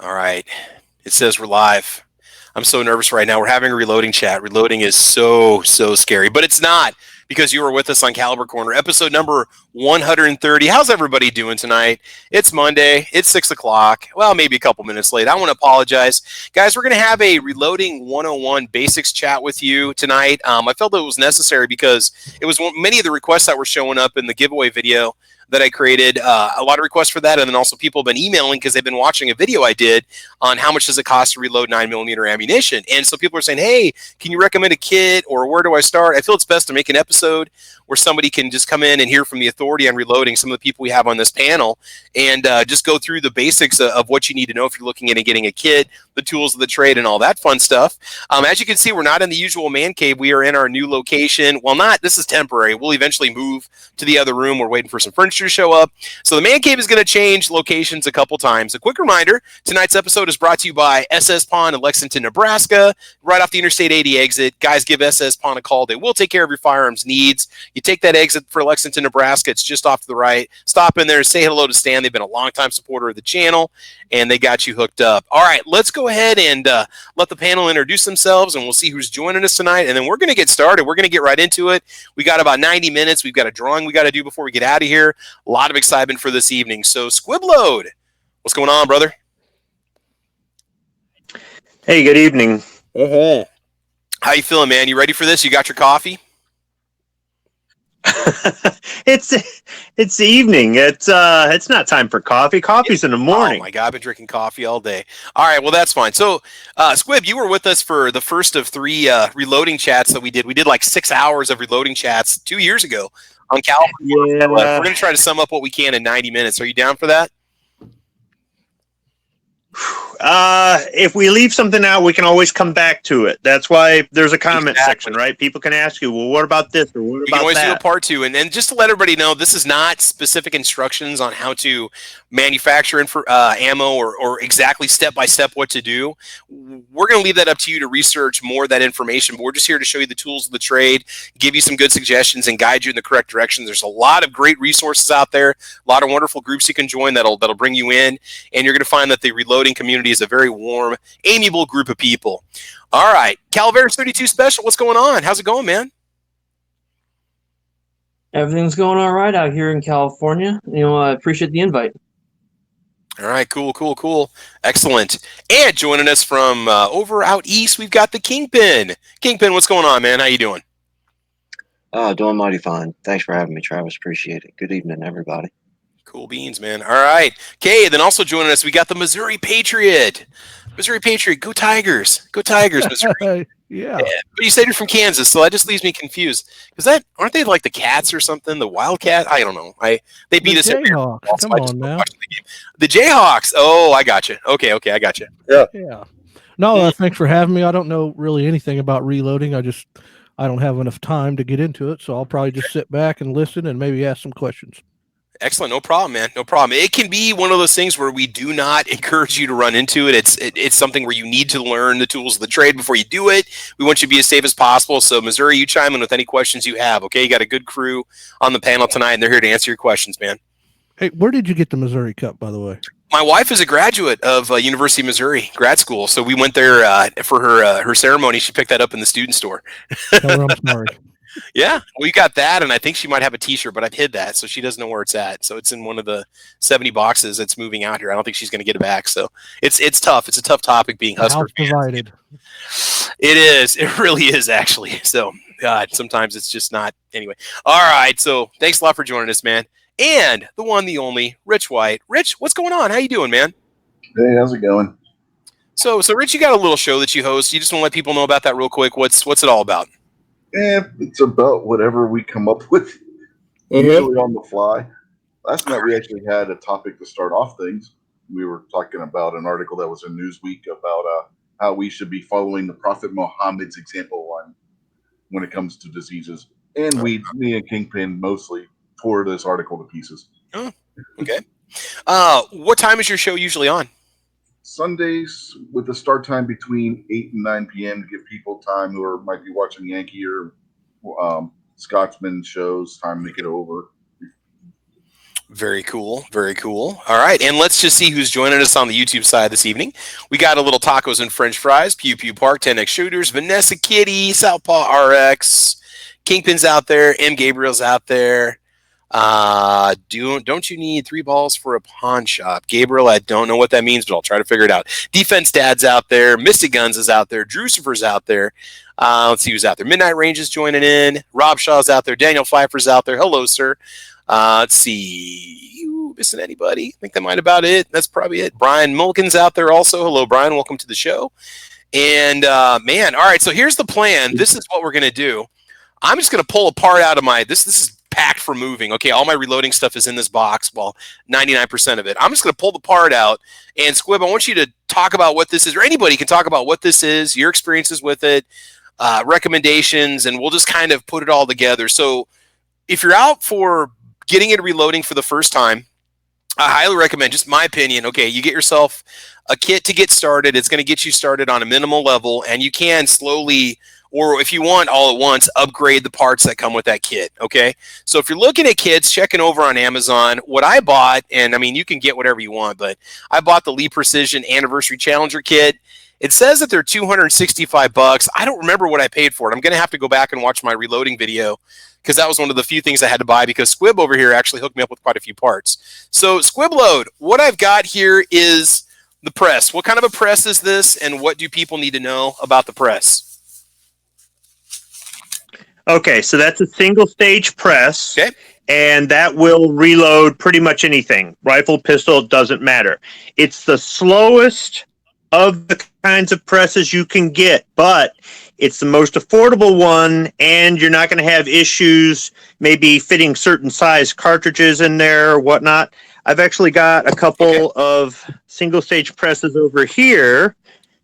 All right. It says we're live. I'm so nervous right now. We're having a reloading chat. Reloading is so scary, but it's not because you were with us on Caliber Corner, episode number 130. How's everybody doing tonight? It's Monday. It's 6 o'clock. Well, maybe a couple minutes late. I want to apologize. Guys, we're going to have a Reloading 101 basics chat with you tonight. I felt it was necessary because it was many of the requests that were showing up in the giveaway video that I created, a lot of requests for that, and then also people have been emailing because they've been watching a video I did on how much does it cost to reload 9mm ammunition. And so people are saying, hey, can you recommend a kit, or where do I start? I feel it's best to make an episode where somebody can just come in and hear from the authority on reloading, some of the people we have on this panel, and just go through the basics of what you need to know if you're looking at getting a kit, the tools of the trade, and all that fun stuff. As you can see, we're not in the usual man cave. We are in our new location. Well, this is temporary. We'll eventually move to the other room. We're waiting for some furniture to show up. So the man cave is going to change locations a couple times. A quick reminder, tonight's episode is brought to you by SS Pawn in Lexington, Nebraska, right off the Interstate 80 exit. Guys, give SS Pawn a call. They will take care of your firearms needs. You take that exit for Lexington, Nebraska. It's just off to the right. Stop in there, say hello to Stan. They've been a longtime supporter of the channel, and they got you hooked up. All right, let's go ahead and let the panel introduce themselves, and we'll see who's joining us tonight, and then we're going to get started. We're going to get right into it. We got about 90 minutes. We've got a drawing we got to do before we get out of here. A lot of excitement for this evening. So, Squibload, what's going on, brother? Hey, good evening. Uh-huh. How you feeling, man? You ready for this? You got your coffee? It's the evening. It's not time for coffee. Coffee's in the morning. Oh my God, I've been drinking coffee all day. All right, well that's fine. So, Squib, you were with us for the first of 3 reloading chats that we did. We did like 6 hours of reloading chats 2 years ago on California. Yeah. We're going to try to sum up what we can in 90 minutes. Are you down for that? If we leave something out, we can always come back to it. That's why there's a comment section, right? People can ask you, well, what about this or what about that? We can always do a part 2. And just to let everybody know, this is not specific instructions on how to manufacture ammo or exactly step-by-step what to do. We're going to leave that up to you to research more of that information, but we're just here to show you the tools of the trade, give you some good suggestions, and guide you in the correct direction. There's a lot of great resources out there, a lot of wonderful groups you can join that'll bring you in, and you're going to find that the reloading community is a very warm, amiable group of people. All right, Calaveras 32 Special, what's going on? How's it going, man? Everything's going all right out here in California. I appreciate the invite. All right, cool. Excellent. And joining us from over out east, we've got the Kingpin. Kingpin, what's going on, man? How you doing? Doing mighty fine. Thanks for having me, Travis. Appreciate it. Good evening, everybody. Cool beans, man. All right. Okay, then also joining us, we got the Missouri Patriot. Missouri Patriot, go Tigers. Go Tigers, Missouri. Yeah. But you said you're from Kansas, so that just leaves me confused. Because aren't they like the Cats or something? The Wildcat? I don't know. They beat us every year. Come on now. The Jayhawks. Oh, I got you. Okay, I got you. Yeah. No, thanks for having me. I don't know really anything about reloading. I don't have enough time to get into it, so I'll probably just sit back and listen and maybe ask some questions. Excellent. No problem, man. No problem. It can be one of those things where we do not encourage you to run into it. It's something where you need to learn the tools of the trade before you do it. We want you to be as safe as possible. So, Missouri, you chime in with any questions you have, okay? You got a good crew on the panel tonight, and they're here to answer your questions, man. Hey, where did you get the Missouri Cup, by the way? My wife is a graduate of University of Missouri grad school, so we went there for her ceremony. She picked that up in the student store. Tell her I'm sorry. Yeah, we got that, and I think she might have a T-shirt, but I've hid that, so she doesn't know where it's at. So it's in one of the 70 boxes that's moving out here. I don't think she's going to get it back. So it's tough. It's a tough topic being Husker fans. Provided. It is. It really is, actually. So, God, sometimes it's just not. Anyway. All right. So thanks a lot for joining us, man. And the one, the only, Rich White. Rich, what's going on? How you doing, man? Hey, how's it going? So Rich, you got a little show that you host. You just want to let people know about that real quick. What's it all about? It's about whatever we come up with, usually on the fly. Last night we actually had a topic to start off things. We were talking about an article that was in Newsweek about how we should be following the Prophet Muhammad's example when it comes to diseases. And me and Kingpin mostly tore this article to pieces. Oh, okay. What time is your show usually on? Sundays with the start time between 8 and 9 p.m. to give people time who might be watching Yankee or Scotsman shows time to get over. Very cool. Very cool. All right. And let's just see who's joining us on the YouTube side this evening. We got a little tacos and french fries, Pew Pew Park, 10X Shooters, Vanessa Kitty, Southpaw RX, Kingpin's out there, M. Gabriel's out there. Don't you need 3 balls for a pawn shop? Gabriel, I don't know what that means, but I'll try to figure it out. Defense Dad's out there. Mystic Guns is out there. Drucifer's out there. Let's see who's out there. Midnight Range is joining in. Rob Shaw's out there. Daniel Pfeiffer's out there. Hello, sir. Let's see. You missing anybody? I think that might about it. That's probably it. Brian Mulkin's out there also. Hello, Brian. Welcome to the show. And man, all right. So here's the plan. This is what we're gonna do. I'm just gonna pull a part out of my. This is packed for moving. Okay, all my reloading stuff is in this box. Well, 99% of it. I'm just gonna pull the part out. And Squib, I want you to talk about what this is, or anybody can talk about what this is, your experiences with it, recommendations, and we'll just kind of put it all together. So if you're out for getting into reloading for the first time, I highly recommend, just my opinion, okay, you get yourself a kit to get started. It's going to get you started on a minimal level, and you can slowly, or if you want all at once, upgrade the parts that come with that kit, okay? So if you're looking at kits, checking over on Amazon, what I bought, and I mean, you can get whatever you want, but I bought the Lee Precision Anniversary Challenger kit. It says that they're $265. I don't remember what I paid for it. I'm going to have to go back and watch my reloading video, because that was one of the few things I had to buy, because Squib over here actually hooked me up with quite a few parts. So Squib Load, what I've got here is the press. What kind of a press is this, and what do people need to know about the press? Okay, so that's a single stage press. Okay. And that will reload pretty much anything. Rifle, pistol, doesn't matter. It's the slowest of the kinds of presses you can get, but it's the most affordable one, and you're not going to have issues maybe fitting certain size cartridges in there or whatnot. I've actually got a couple of single stage presses over here.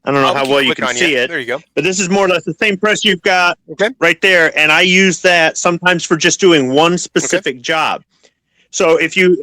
I don't know how well you can see it. There you go. But this is more or less the same press you've got right there, and I use that sometimes for just doing one specific job. So if you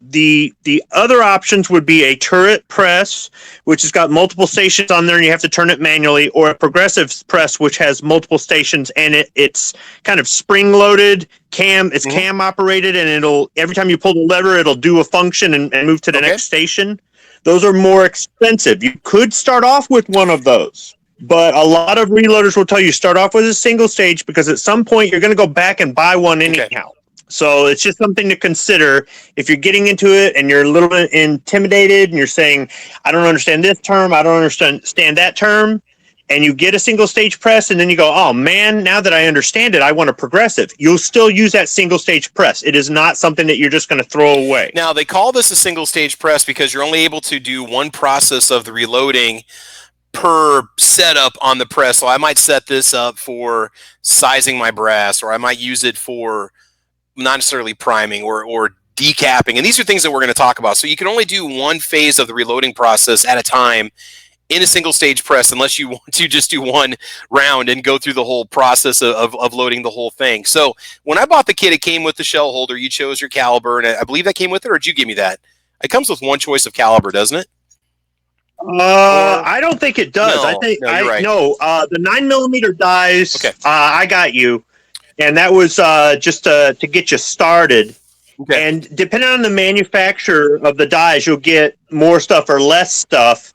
the other options would be a turret press, which has got multiple stations on there, and you have to turn it manually, or a progressive press, which has multiple stations, and it's kind of spring loaded, it's cam operated, and it'll every time you pull the lever, it'll do a function and move to the next station. Those are more expensive. You could start off with one of those, but a lot of reloaders will tell you start off with a single stage, because at some point you're going to go back and buy one anyhow. So it's just something to consider if you're getting into it and you're a little bit intimidated and you're saying, I don't understand this term, I don't understand that term, and you get a single stage press and then you go, oh man, now that I understand it, I want a progressive. You'll still use that single stage press. It is not something that you're just going to throw away. Now, they call this a single stage press because you're only able to do one process of the reloading per setup on the press. So I might set this up for sizing my brass, or I might use it for not necessarily priming or decapping. And these are things that we're going to talk about. So you can only do one phase of the reloading process at a time in a single stage press, unless you want to just do one round and go through the whole process of loading the whole thing. So when I bought the kit, it came with the shell holder. You chose your caliber, and I believe that came with it, or did you give me that? It comes with one choice of caliber, doesn't it? I don't think it does. I think you're right. The 9mm dies. Okay. I got you, and that was just to get you started. Okay. And depending on the manufacturer of the dies, you'll get more stuff or less stuff.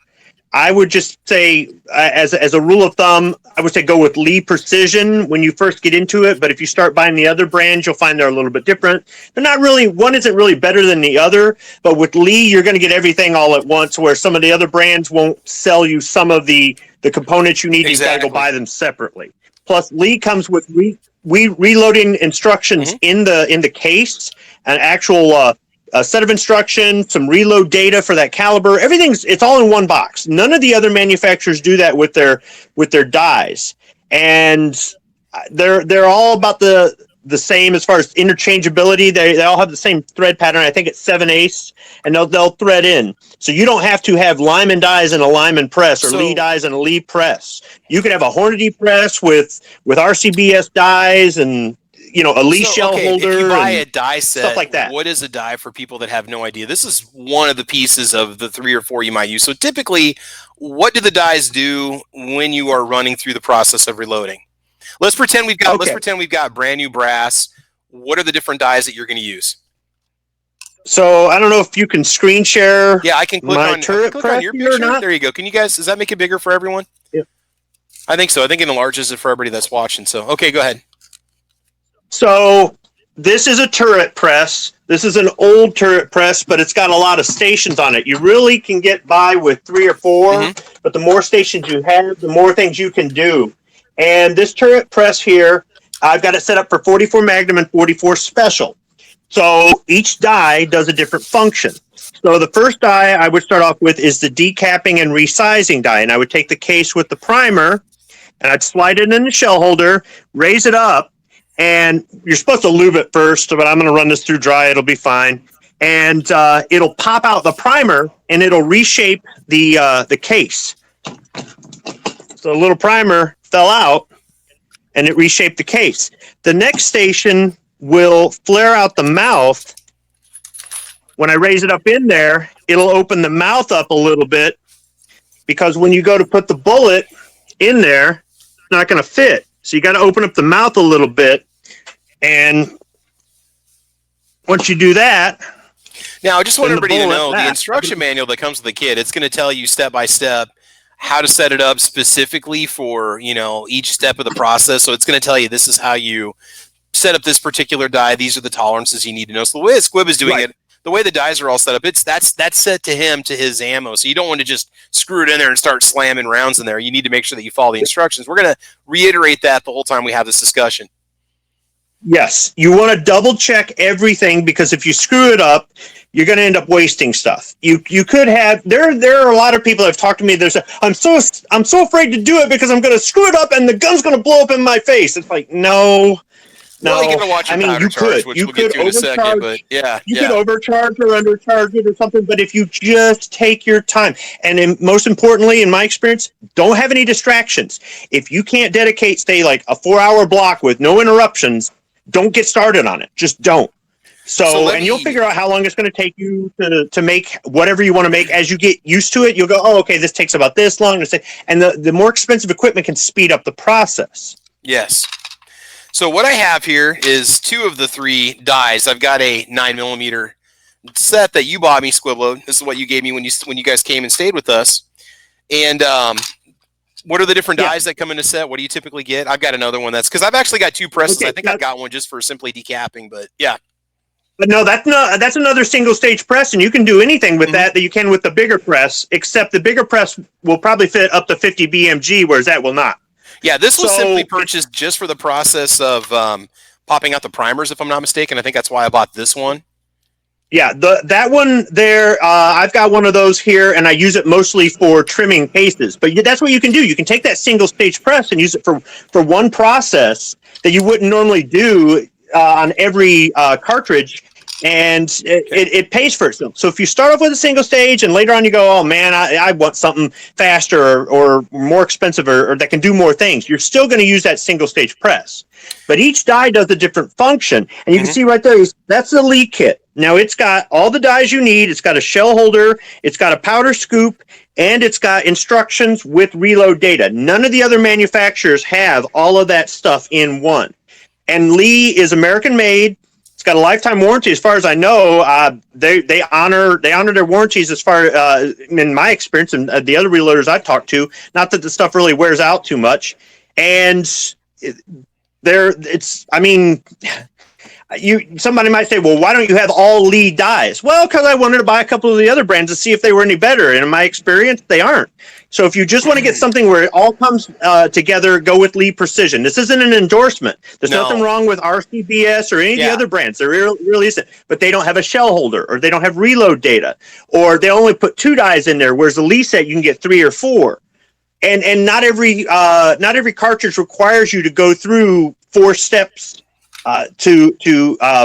I would just say, as a rule of thumb, I would say go with Lee Precision when you first get into it. But if you start buying the other brands, you'll find they're a little bit different. They're not really, one isn't really better than the other. But with Lee, you're going to get everything all at once, where some of the other brands won't sell you some of the components you need. Exactly. You got to go buy them separately. Plus, Lee comes with reloading instructions in the case, an actual a set of instructions, some reload data for that caliber. It's all in one box. None of the other manufacturers do that with their dies, and they're all about the same as far as interchangeability. They all have the same thread pattern. I think it's 7/8, and they'll thread in. So you don't have to have Lyman dies in a Lyman press or Lee dies in a Lee press. You could have a Hornady press with Rcbs dies and a Lee shell holder. If you buy a die set, stuff like that. What is a die for people that have no idea? This is one of the pieces of the 3 or 4 you might use. So typically, what do the dies do when you are running through the process of reloading? Let's pretend we've got brand new brass. What are the different dies that you're going to use? So I don't know if you can screen share. Yeah, I can click my on turret click press on your here or picture. not? There you go. Can you guys? Does that make it bigger for everyone? Yeah. I think so. I think it enlarges it for everybody that's watching. So okay, go ahead. So this is a turret press. This is an old turret press, but it's got a lot of stations on it. You really can get by with 3 or 4, but the more stations you have, the more things you can do. And this turret press here, I've got it set up for 44 Magnum and 44 Special. So each die does a different function. So the first die I would start off with is the decapping and resizing die. And I would take the case with the primer, and I'd slide it in the shell holder, raise it up, and you're supposed to lube it first, but I'm going to run this through dry. It'll be fine. And it'll pop out the primer, and it'll reshape the case. So the little primer fell out, and it reshaped the case. The next station will flare out the mouth. When I raise it up in there, it'll open the mouth up a little bit, because when you go to put the bullet in there, it's not going to fit. So you got to open up the mouth a little bit, and once you do that, now I just want then the everybody to bullet know the back. instruction manual that comes with the kit. It's going to tell you step by step how to set it up specifically for each step of the process. So it's going to tell you this is how you set up this particular die. These are the tolerances you need to know. So the way Squib is doing it, the way the dies are all set up, that's set to him, to his ammo. So you don't want to just screw it in there and start slamming rounds in there. You need to make sure that you follow the instructions. We're going to reiterate that the whole time we have this discussion. Yes, you want to double check everything, because if you screw it up, you're going to end up wasting stuff. You could have there are a lot of people that have talked to me. I'm so afraid to do it because I'm going to screw it up and the gun's going to blow up in my face. It's like no. Well, you got to watch your powder charge, which we'll get to in a second. But you could overcharge or undercharge it or something. But if you just take your time, and most importantly, in my experience, don't have any distractions. If you can't dedicate, say, like a 4-hour block with no interruptions, don't get started on it. Just don't. So you'll figure out how long it's going to take you to make whatever you want to make. As you get used to it, you'll go, oh, okay, this takes about this long. And the more expensive equipment can speed up the process. Yes. So what I have here is 2 of the 3 dies. I've got a 9mm set that you bought me, Squiblo. This is what you gave me when you guys came and stayed with us. And what are the different dies that come in a set? What do you typically get? I've got another one because I've actually got 2 presses. Okay, I think I've got one just for simply decapping, but yeah. But no, that's another single stage press, and you can do anything with that you can with the bigger press, except the bigger press will probably fit up to 50 BMG, whereas that will not. Yeah, this was simply purchased just for the process of popping out the primers, if I'm not mistaken. I think that's why I bought this one. Yeah, that one there, I've got one of those here, and I use it mostly for trimming cases. But that's what you can do. You can take that single stage press and use it for one process that you wouldn't normally do on every cartridge, and it pays for itself. So if you start off with a single stage and later on you go, oh man, I want something faster or more expensive or that can do more things, you're still going to use that single stage press. But each die does a different function, and you can see right there, that's the Lee kit. Now it's got all the dies you need. It's got a shell holder, it's got a powder scoop, and it's got instructions with reload data. None of the other manufacturers have all of that stuff in one. And Lee is American made. It's got a lifetime warranty, as far as I know. They honor their warranties, as far in my experience and the other reloaders I've talked to. Not that the stuff really wears out too much. And somebody might say, well, why don't you have all Lee dies? Well, because I wanted to buy a couple of the other brands to see if they were any better. And in my experience, they aren't. So if you just want to get something where it all comes together, go with Lee Precision. This isn't an endorsement. There's nothing wrong with Rcbs or any of the other brands. There really isn't. But they don't have a shell holder, or they don't have reload data, or they only put 2 dies in there, whereas the Lee set you can get 3 or 4. And not every cartridge requires you to go through 4 steps to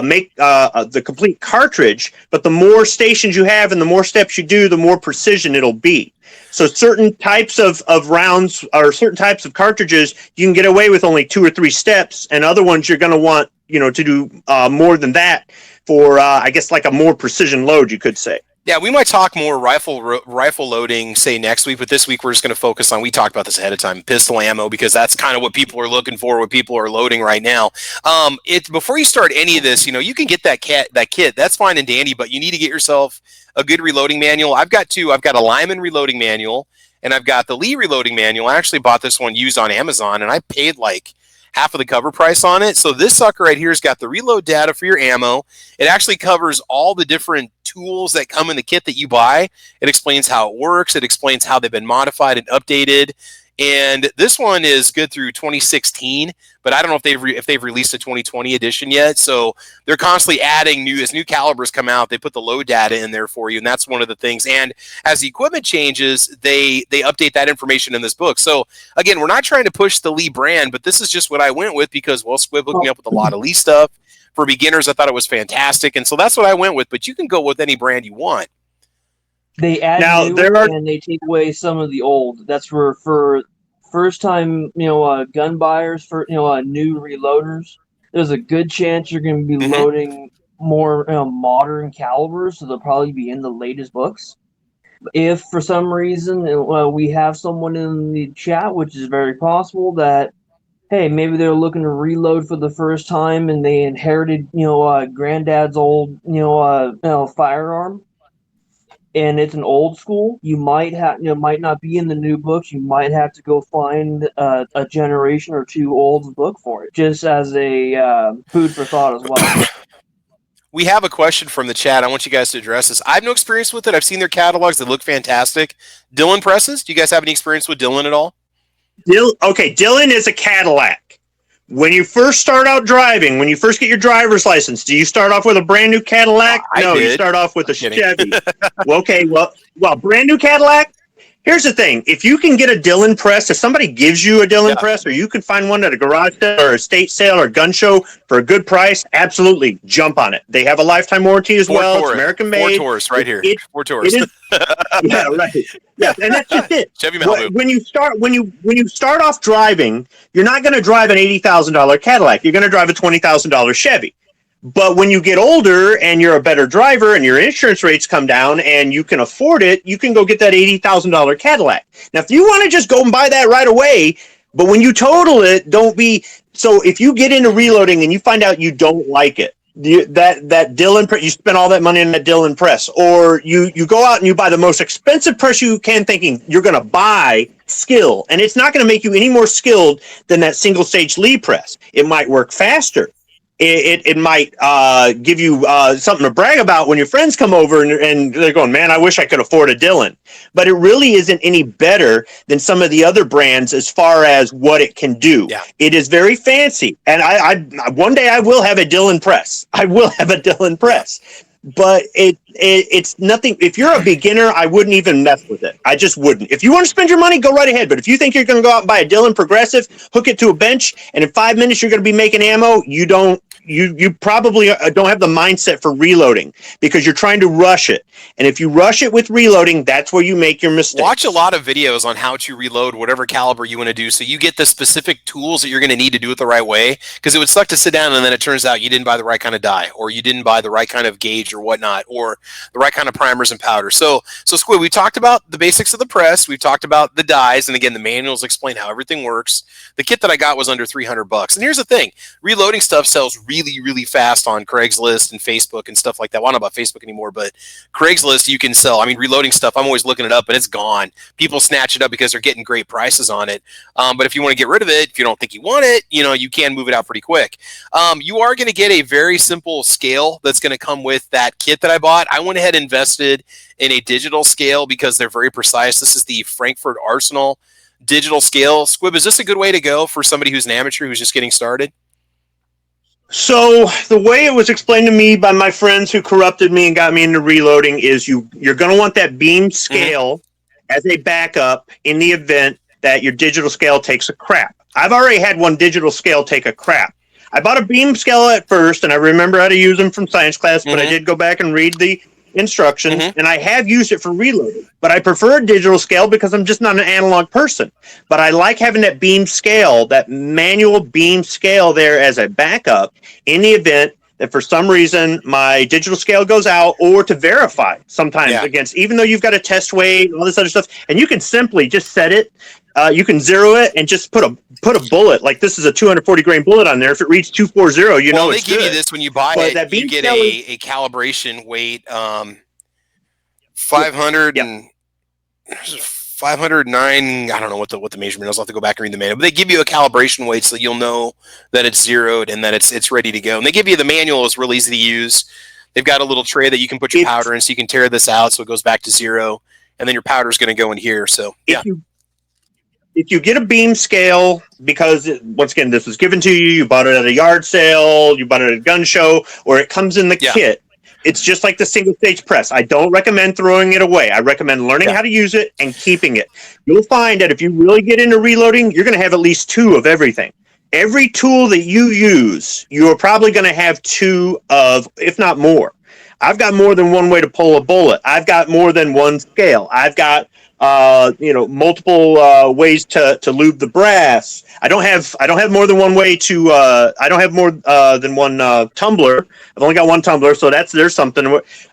make the complete cartridge, but the more stations you have and the more steps you do, the more precision it'll be. So certain types of rounds or certain types of cartridges, you can get away with only 2 or 3 steps, and other ones you're going to want, to do more than that for, I guess, like a more precision load, you could say. Yeah, we might talk more rifle loading, say next week, but this week we're just going to focus on. We talked about this ahead of time, pistol ammo, because that's kind of what people are looking for, what people are loading right now. Before you start any of this, you can get that kit. That's fine and dandy, but you need to get yourself a good reloading manual. I've got two. I've got a Lyman reloading manual, and I've got the Lee reloading manual. I actually bought this one used on Amazon, and I paid like half of the cover price on it. So this sucker right here has got the reload data for your ammo. It actually covers all the different tools that come in the kit that you buy. It explains how it works. It explains how they've been modified and updated. And this one is good through 2016, but I don't know if they've released a 2020 edition yet. So they're constantly adding as new calibers come out, they put the load data in there for you, and that's one of the things. And as the equipment changes, they update that information in this book. So again, we're not trying to push the Lee brand, but this is just what I went with because Squib hooked me up with a lot of Lee stuff. For beginners, I thought it was fantastic, and so that's what I went with. But you can go with any brand you want. They add new and they take away some of the old. That's for first time, gun buyers, for new reloaders. There's a good chance you're going to be loading more modern calibers, so they'll probably be in the latest books. If for some reason we have someone in the chat, which is very possible, that hey, maybe they're looking to reload for the first time and they inherited granddad's old firearm, and it's an old school, you might not be in the new books. You might have to go find a generation or two old book for it, just as a food for thought as well. We have a question from the chat. I want you guys to address this. I have no experience with it. I've seen their catalogs. They look fantastic. Dillon presses. Do you guys have any experience with Dillon at all? Dillon is a Cadillac. When you first start out driving, when you first get your driver's license, do you start off with a brand new Cadillac? No, you start off with a Chevy. Well, brand new Cadillac. Here's the thing. If you can get a Dillon press, if somebody gives you a Dillon press, or you can find one at a garage sale or a estate sale or gun show for a good price, absolutely jump on it. They have a lifetime warranty as well. It's American made. Ford Taurus right here. Ford Taurus. Yeah, right. Yeah, and that's just it. Chevy Malibu. When you start off driving, you're not going to drive an $80,000 Cadillac. You're going to drive a $20,000 Chevy. But when you get older and you're a better driver and your insurance rates come down and you can afford it, you can go get that $80,000 Cadillac. Now, if you want to just go and buy that right away, but when you total it, don't be so. If you get into reloading and you find out you don't like it, that Dillon press, you spend all that money on that Dillon press, or you go out and you buy the most expensive press you can, thinking you're going to buy skill, and it's not going to make you any more skilled than that single stage Lee press. It might work faster. It might give you something to brag about when your friends come over and they're going, man, I wish I could afford a Dillon. But it really isn't any better than some of the other brands as far as what it can do. Yeah. It is very fancy. And I one day I will have a Dillon press. I will have a Dillon press. But it's nothing. If you're a beginner, I wouldn't even mess with it. I just wouldn't. If you want to spend your money, go right ahead. But if you think you're going to go out and buy a Dillon Progressive, hook it to a bench, and in 5 minutes you're going to be making ammo, you probably don't have the mindset for reloading because you're trying to rush it. And if you rush it with reloading, that's where you make your mistakes. Watch a lot of videos on how to reload whatever caliber you want to do, so you get the specific tools that you're going to need to do it the right way, because it would suck to sit down and then it turns out you didn't buy the right kind of dye, or you didn't buy the right kind of gauge or whatnot, or the right kind of primers and powders. So Squid, we talked about the basics of the press. We've talked about the dyes, and again, the manuals explain how everything works. The kit that I got was under $300. And here's the thing. Reloading stuff sells really, really fast on Craigslist and Facebook and stuff like that. Well, I don't know about Facebook anymore, but Craigslist you can sell. I mean, reloading stuff, I'm always looking it up, and it's gone. People snatch it up because they're getting great prices on it. But if you want to get rid of it, if you don't think you want it, you can move it out pretty quick. You are going to get a very simple scale that's going to come with that kit that I bought. I went ahead and invested in a digital scale because they're very precise. This is the Frankfurt Arsenal digital scale. Squib, is this a good way to go for somebody who's an amateur who's just getting started? So the way it was explained to me by my friends who corrupted me and got me into reloading is you're going to want that beam scale as a backup in the event that your digital scale takes a crap. I've already had one digital scale take a crap. I bought a beam scale at first, and I remember how to use them from science class, but I did go back and read the instructions, and I have used it for reloading. But I prefer a digital scale because I'm just not an analog person. But I like having that beam scale, that manual beam scale there as a backup in the event that for some reason my digital scale goes out, or to verify sometimes against, even though you've got a test weight, all this other stuff, and you can simply just set it. You can zero it and just put a bullet, like this is a 240 grain bullet on there. If it reads 240, you know it's good. They give you this when you buy it. You get a calibration weight, 500 and 509. I don't know what the measurement is. I'll have to go back and read the manual. But they give you a calibration weight so that you'll know that it's zeroed and that it's ready to go. And they give you the manual. It's real easy to use. They've got a little tray that you can put your powder in, so you can tear this out so it goes back to zero, and then your powder is going to go in here. So if you get a beam scale, because once again, this was given to you, you bought it at a yard sale, you bought it at a gun show, or it comes in the kit, it's just like the single stage press. I don't recommend throwing it away. I recommend learning how to use it and keeping it. You'll find that if you really get into reloading, you're going to have at least 2 of everything. Every tool that you use, you're probably going to have 2 of, if not more. I've got more than one way to pull a bullet. I've got more than one scale. I've got multiple ways to lube the brass. I don't have more than one way to. I don't have more than one tumbler. I've only got one tumbler, so there's something.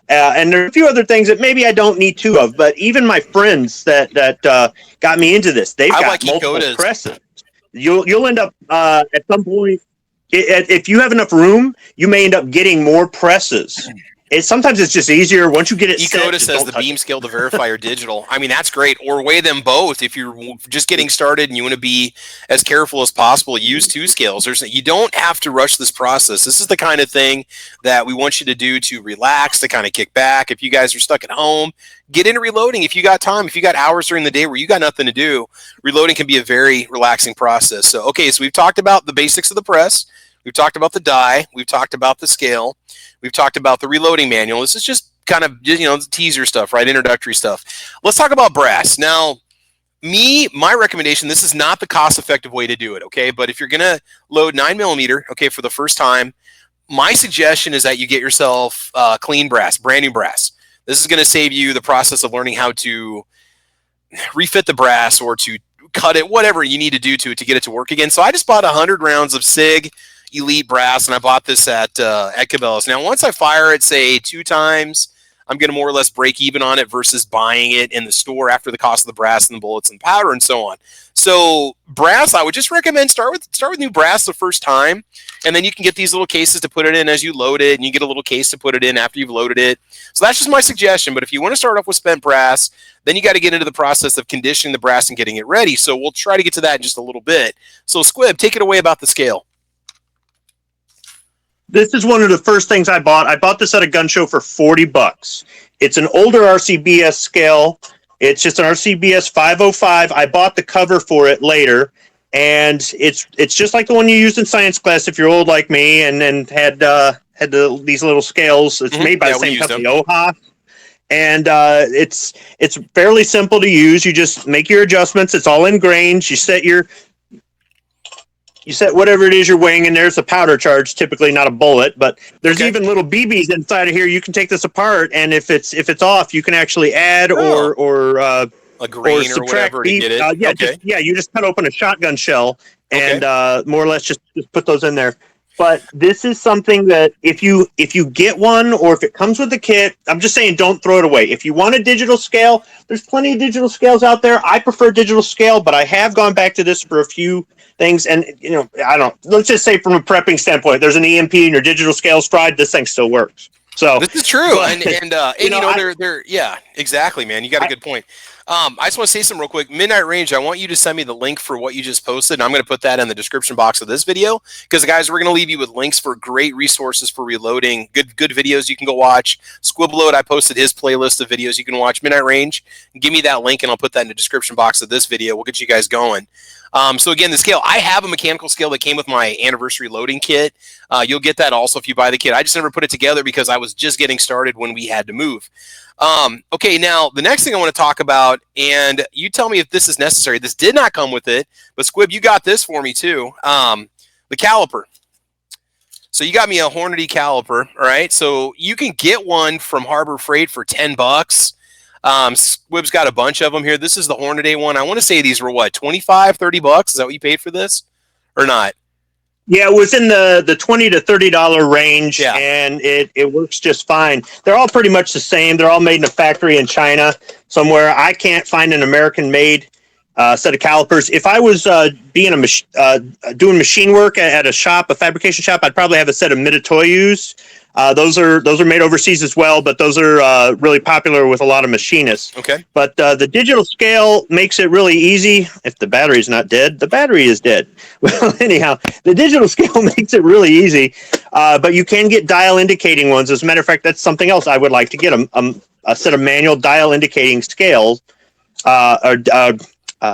And there are a few other things that maybe I don't need 2 of. But even my friends that got me into this, they've got multiple presses. You'll end up at some point, if you have enough room, you may end up getting more presses. Sometimes it's just easier once you get it set. UGEtube says the beam scale to verify your digital. I mean, that's great. Or weigh them both. If you're just getting started and you want to be as careful as possible, use 2 scales. You don't have to rush this process. This is the kind of thing that we want you to do to relax, to kind of kick back. If you guys are stuck at home, get into reloading. If you got time, if you got hours during the day where you got nothing to do, reloading can be a very relaxing process. So we've talked about the basics of the press. We've talked about the die. We've talked about the scale. We've talked about the reloading manual. This is just kind of, teaser stuff, right? Introductory stuff. Let's talk about brass. Now, my recommendation, this is not the cost-effective way to do it, okay? But if you're going to load 9mm, for the first time, my suggestion is that you get yourself clean brass, brand new brass. This is going to save you the process of learning how to refit the brass or to cut it, whatever you need to do to get it to work again. So I just bought 100 rounds of SIG Elite brass, and I bought this at Cabela's. Now, once I fire it, say 2 times, I'm going to more or less break even on it versus buying it in the store after the cost of the brass and the bullets and powder and so on. So brass, I would just recommend start with new brass the first time, and then you can get these little cases to put it in as you load it, and you get a little case to put it in after you've loaded it. So that's just my suggestion. But if you want to start off with spent brass, then you got to get into the process of conditioning the brass and getting it ready. So we'll try to get to that in just a little bit. So Squib, take it away about the scale. This is one of the first things I bought. I bought this at a gun show for $40. It's an older Rcbs scale. It's just an Rcbs 505. I bought the cover for it later, and it's just like the one you used in science class if you're old like me and had these little scales. It's made by the same company, OHA. And it's fairly simple to use. You just make your adjustments. It's all in grains. You set whatever it is you're weighing, and there's a powder charge, typically not a bullet, but there's even little BBs inside of here. You can take this apart, and if it's off, you can actually add or a grain or whatever to get it. You just cut open a shotgun shell and more or less just put those in there. But this is something that if you get one, or if it comes with the kit, I'm just saying don't throw it away. If you want a digital scale, there's plenty of digital scales out there. I prefer digital scale, but I have gone back to this for a few things. And, let's just say from a prepping standpoint, there's an EMP and your digital scale's fried, this thing still works. So this is true. But, exactly, man. You got a good point. I just want to say something real quick. Midnight Range, I want you to send me the link for what you just posted, and I'm going to put that in the description box of this video, because, guys, we're going to leave you with links for great resources for reloading, good videos you can go watch. Squibload, I posted his playlist of videos you can watch. Midnight Range, give me that link, and I'll put that in the description box of this video. We'll get you guys going. So again, the scale, I have a mechanical scale that came with my anniversary loading kit. You'll get that also if you buy the kit. I just never put it together because I was just getting started when we had to move. Okay, now the next thing I want to talk about, and you tell me if this is necessary. This did not come with it, but Squib, you got this for me too. The caliper. So you got me a Hornady caliper, all right? So you can get one from Harbor Freight for $10. Squib's got a bunch of them here. This is the Hornady one. I want to say these were what, $25, $30? Is that what you paid for this or not? Yeah, it was in the $20 to $30 range, and it works just fine. They're all pretty much the same. They're all made in a factory in China somewhere. I can't find an American-made set of calipers. If I was doing machine work at a shop, a fabrication shop, I'd probably have a set of Mitutoyos. Those are made overseas as well, but those are really popular with a lot of machinists. Okay. But the digital scale makes it really easy. If the battery's not dead, the battery is dead. Well, anyhow, the digital scale makes it really easy, but you can get dial indicating ones. As a matter of fact, that's something else I would like to get, a set of manual dial indicating scales,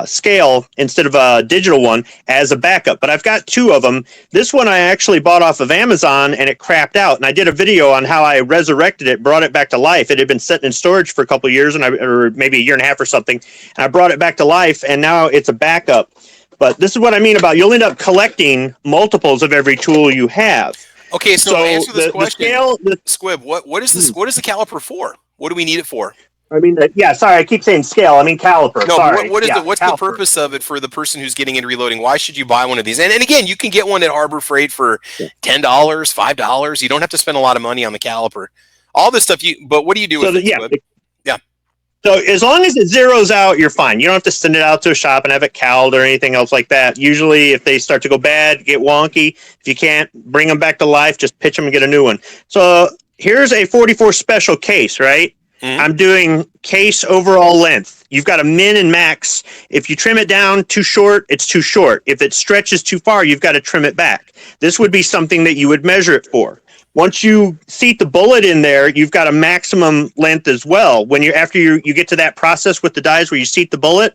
scale instead of a digital one as a backup. But I've got two of them. This one I actually bought off of Amazon, and it crapped out. And I did a video on how I resurrected it, brought it back to life. It had been sitting in storage for a couple of years, or maybe a year and a half or something. And I brought it back to life, and now it's a backup. But this is what I mean about you'll end up collecting multiples of every tool you have. Okay, so answer this question. Squib, what is this? What is the caliper for? What do we need it for? I mean, sorry, I keep saying scale. I mean caliper. No, sorry. what's the purpose of it for the person who's getting into reloading? Why should you buy one of these? And again, you can get one at Harbor Freight for $10, $5. You don't have to spend a lot of money on the caliper. All this stuff, but what do you do with it? Yeah. So as long as it zeroes out, you're fine. You don't have to send it out to a shop and have it cowled or anything else like that. Usually, if they start to go bad, get wonky, if you can't bring them back to life, just pitch them and get a new one. So here's a 44 special case, right? Mm-hmm. I'm doing case overall length. You've got a min and max. If you trim it down too short, it's too short. If it stretches too far, you've got to trim it back. This would be something that you would measure it for. Once you seat the bullet in there, you've got a maximum length as well. When after you get to that process with the dies where you seat the bullet,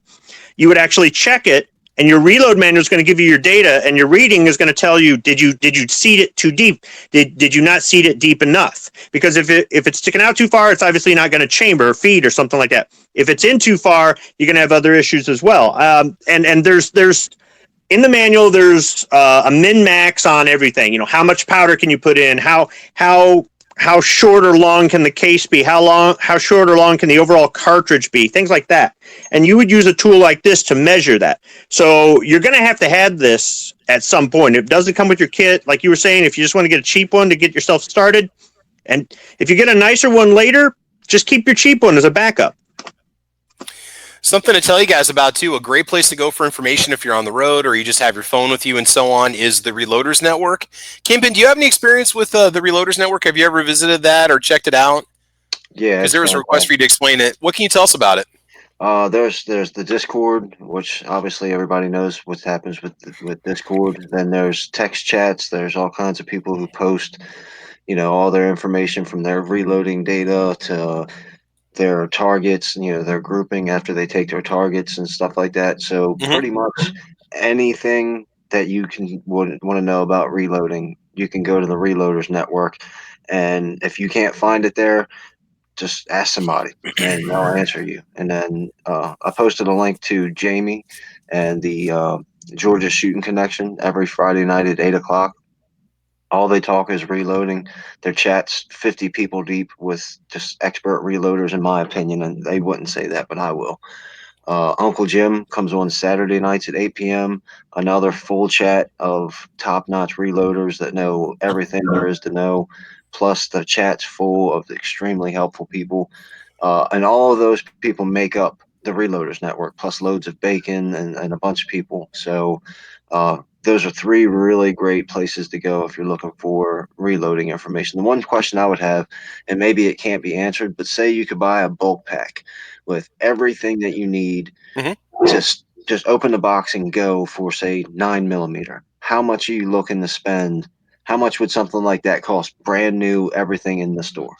you would actually check it, and your reload manual is going to give you your data, and your reading is going to tell you, did you seat it too deep? Did you not seat it deep enough? Because if it's sticking out too far, it's obviously not going to chamber or feed or something like that. If it's in too far, you're going to have other issues as well. And there's in the manual, there's a min max on everything. You know, how much powder can you put in? How short or long can the case be? How short or long can the overall cartridge be? Things like that. And you would use a tool like this to measure that. So you're going to have this at some point. It doesn't come with your kit. Like you were saying, if you just want to get a cheap one to get yourself started, and if you get a nicer one later, just keep your cheap one as a backup. Something to tell you guys about, too, a great place to go for information if you're on the road or you just have your phone with you and so on is the Reloaders Network. Kingpin, do you have any experience with the Reloaders Network? Have you ever visited that or checked it out? Yeah. Because there was a request for you to explain it. What can you tell us about it? There's the Discord, which obviously everybody knows what happens with Discord. Then there's text chats. There's all kinds of people who post, all their information from their reloading data to their targets, their grouping after they take their targets and stuff like that. So pretty much anything that you would want to know about reloading, you can go to the Reloaders Network. And if you can't find it there, just ask somebody and they'll answer you. And then I posted a link to Jamie and the Georgia Shooting Connection every Friday night at 8:00. All they talk is reloading. Their chat's 50 people deep with just expert reloaders, in my opinion, and they wouldn't say that, but I will. Uncle Jim comes on Saturday nights at 8 p.m. Another full chat of top-notch reloaders that know everything there is to know. Plus, the chat's full of extremely helpful people. And all of those people make up the Reloaders Network, plus loads of bacon and a bunch of people. So those are three really great places to go if you're looking for reloading information. The one question I would have, and maybe it can't be answered, but say you could buy a bulk pack with everything that you need, just open the box and go for, say, 9mm. How much are you looking to spend? How much would something like that cost? Brand new, everything in the store.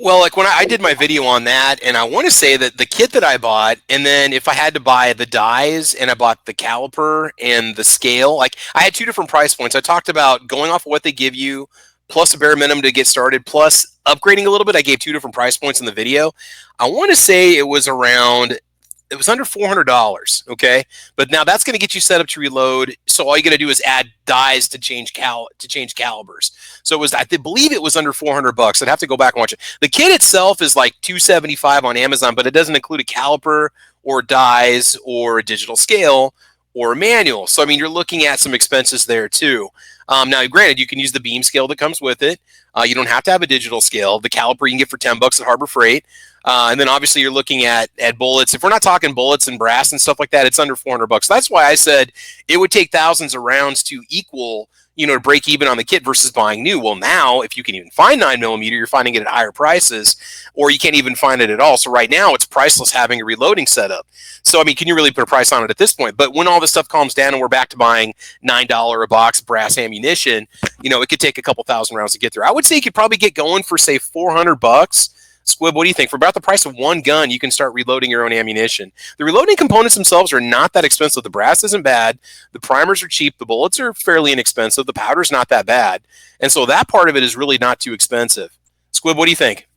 Well, like when I did my video on that, and I want to say that the kit that I bought, and then if I had to buy the dies, and I bought the caliper and the scale, like I had two different price points. I talked about going off of what they give you, plus a bare minimum to get started, plus upgrading a little bit. I gave two different price points in the video. I want to say it was under $400, okay? But now that's going to get you set up to reload. So all you got to do is add dies to change calibers. So I believe it was under $400. I'd have to go back and watch it. The kit itself is like $275 on Amazon, but it doesn't include a caliper or dies or a digital scale or a manual. So, I mean, you're looking at some expenses there too. Now, granted, you can use the beam scale that comes with it. You don't have to have a digital scale. The caliper you can get for $10 at Harbor Freight. And then obviously you're looking at bullets. If we're not talking bullets and brass and stuff like that, it's under $400. That's why I said it would take thousands of rounds to equal, to break even on the kit versus buying new. Well, now if you can even find 9mm, you're finding it at higher prices, or you can't even find it at all. So right now it's priceless having a reloading setup. So, I mean, can you really put a price on it at this point? But when all this stuff calms down and we're back to buying $9 a box brass ammunition, it could take a couple thousand rounds to get there. I would say you could probably get going for, say, $400. Squib, what do you think? For about the price of one gun, you can start reloading your own ammunition. The reloading components themselves are not that expensive. The brass isn't bad. The primers are cheap. The bullets are fairly inexpensive. The powder's not that bad. And so that part of it is really not too expensive. Squib, what do you think?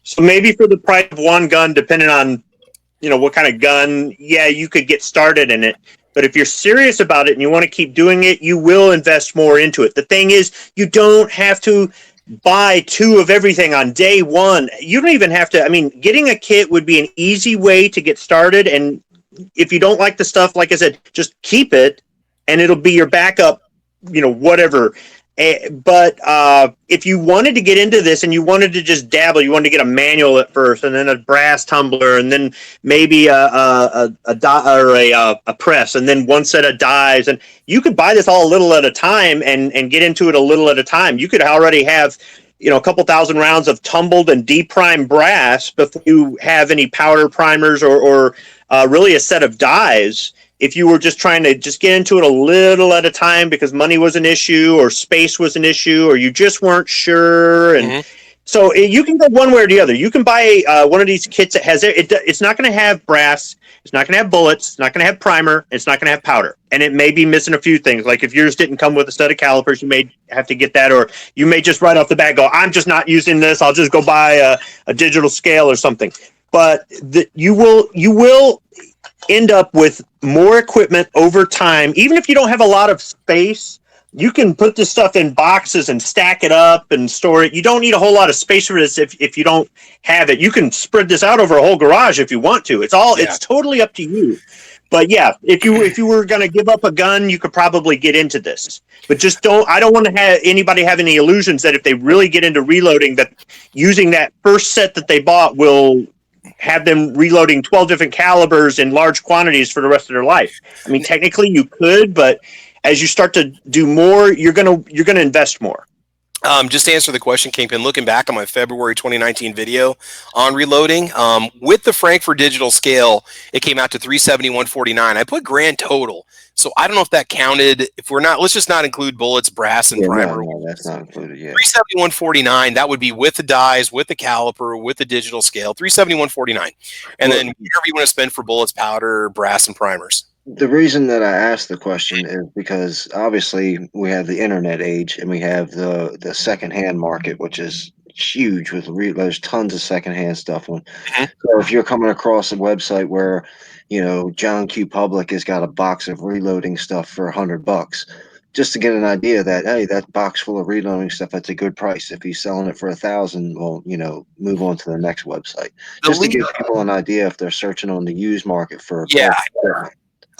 So maybe for the price of one gun, depending on, what kind of gun, yeah, you could get started in it. But if you're serious about it and you want to keep doing it, you will invest more into it. The thing is, you don't have to buy 2 of everything on day one. You don't even have to. I mean, getting a kit would be an easy way to get started. And if you don't like the stuff, like I said, just keep it and it'll be your backup, whatever. But if you wanted to get into this and you wanted to just dabble, you wanted to get a manual at first and then a brass tumbler and then maybe a press and then one set of dies, and you could buy this all a little at a time and get into it a little at a time. You could already have a couple thousand rounds of tumbled and deprimed brass before you have any powder primers or really a set of dies. If you were just trying to just get into it a little at a time because money was an issue or space was an issue or you just weren't sure. And so you can go one way or the other. You can buy one of these kits that has it's not going to have brass. It's not going to have bullets. It's not going to have primer. It's not going to have powder. And it may be missing a few things. Like if yours didn't come with a set of calipers, you may have to get that, or you may just right off the bat go, I'm just not using this. I'll just go buy a digital scale or something. But you will end up with more equipment over time. Even if you don't have a lot of space, you can put this stuff in boxes and stack it up and store it. You don't need a whole lot of space for this if you don't have it. You can spread this out over a whole garage if you want to. It's totally up to you. But yeah, if you were going to give up a gun, you could probably get into this. But just I don't want to have anybody have any illusions that if they really get into reloading, that using that first set that they bought will have them reloading 12 different calibers in large quantities for the rest of their life. I mean, technically you could, but as you start to do more, you're gonna invest more. Just to answer the question, Kingpin, looking back on my February 2019 video on reloading, with the Frankfurt digital scale, it came out to $371.49. I put grand total. So I don't know if that counted. If we're not, let's just not include bullets, brass, and primer. No, that's not included yet. $371.49. That would be with the dies, with the caliper, with the digital scale. $371.49, and then whatever you want to spend for bullets, powder, brass, and primers. The reason that I asked the question is because obviously we have the internet age and we have the secondhand market, which is huge. There's tons of secondhand stuff on. So if you're coming across a website where John Q. Public has got a box of reloading stuff for $100, just to get an idea that, hey, that box full of reloading stuff, that's a good price. If he's selling it for $1,000, well, move on to the next website. Just to give people an idea if they're searching on the used market for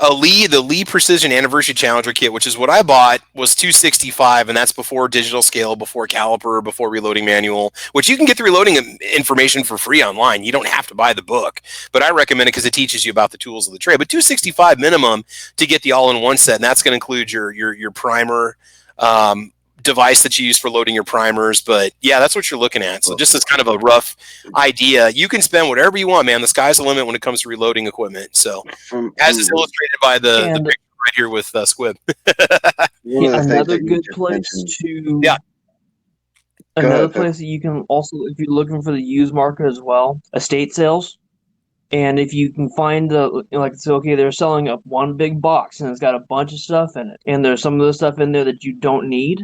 the Lee Precision Anniversary Challenger kit, which is what I bought, was $265, and that's before digital scale, before caliper, before reloading manual, which you can get the reloading information for free online. You don't have to buy the book, but I recommend it because it teaches you about the tools of the trade. But $265 minimum to get the all-in-one set, and that's going to include your primer device that you use for loading your primers. But yeah, that's what you're looking at. So just as kind of a rough idea, you can spend whatever you want, man. The sky's the limit when it comes to reloading equipment. So as is illustrated by the picture right here with Squib. Another good place to another place that you can also, if you're looking for the used market as well, estate sales. And if you can find they're selling up one big box and it's got a bunch of stuff in it, and there's some of the stuff in there that you don't need.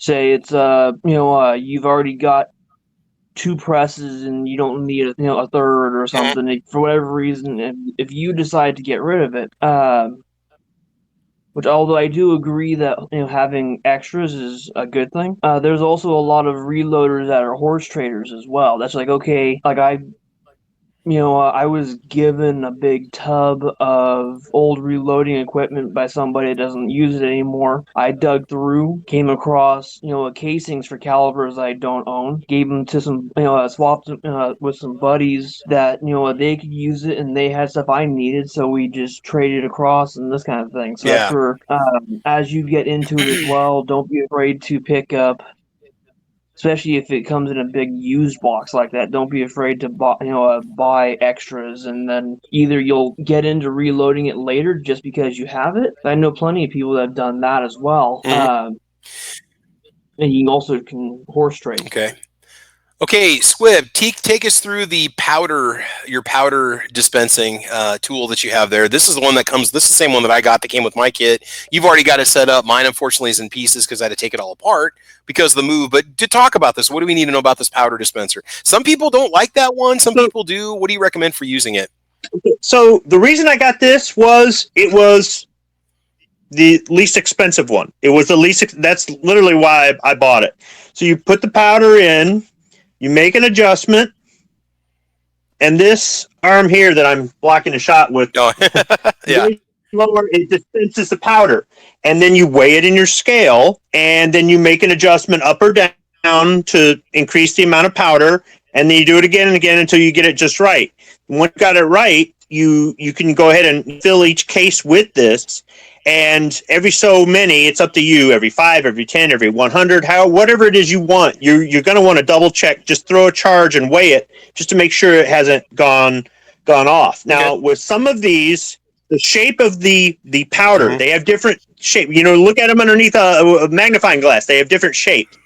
Say it's you've already got 2 presses and you don't need a third or something for whatever reason. If you decide to get rid of it, which although I do agree that having extras is a good thing, there's also a lot of reloaders that are horse traders as well. That's like, okay, like I was given a big tub of old reloading equipment by somebody that doesn't use it anymore. I dug through, came across, casings for calibers I don't own, gave them to some, swapped them, with some buddies that, they could use it and they had stuff I needed. So we just traded across and this kind of thing. So that's where, as you get into it as well, don't be afraid to pick up, especially if it comes in a big used box like that. Don't be afraid to buy extras, and then either you'll get into reloading it later just because you have it. I know plenty of people that have done that as well. And you also can horse trade. Okay, Squib, take us through your powder dispensing tool that you have there. This is the one that comes, this is the same one that I got that came with my kit. You've already got it set up. Mine, unfortunately, is in pieces because I had to take it all apart because of the move. But to talk about this, what do we need to know about this powder dispenser? Some people don't like that one. Some people do. What do you recommend for using it? So the reason I got this was it was the least expensive one. It was the least, that's literally why I bought it. So you put the powder in, you make an adjustment, and this arm here that I'm blocking a shot with, lower, it dispenses the powder. And then you weigh it in your scale, and then you make an adjustment up or down to increase the amount of powder, and then you do it again and again until you get it just right. Once you got it right, you can go ahead and fill each case with this. And every so many, it's up to you, every 5, every 10, every 100, whatever it is you want, you're going to want to double check, just throw a charge and weigh it just to make sure it hasn't gone off. Now, with some of these, the shape of the powder, they have different shape. Look at them underneath a magnifying glass. They have different shapes.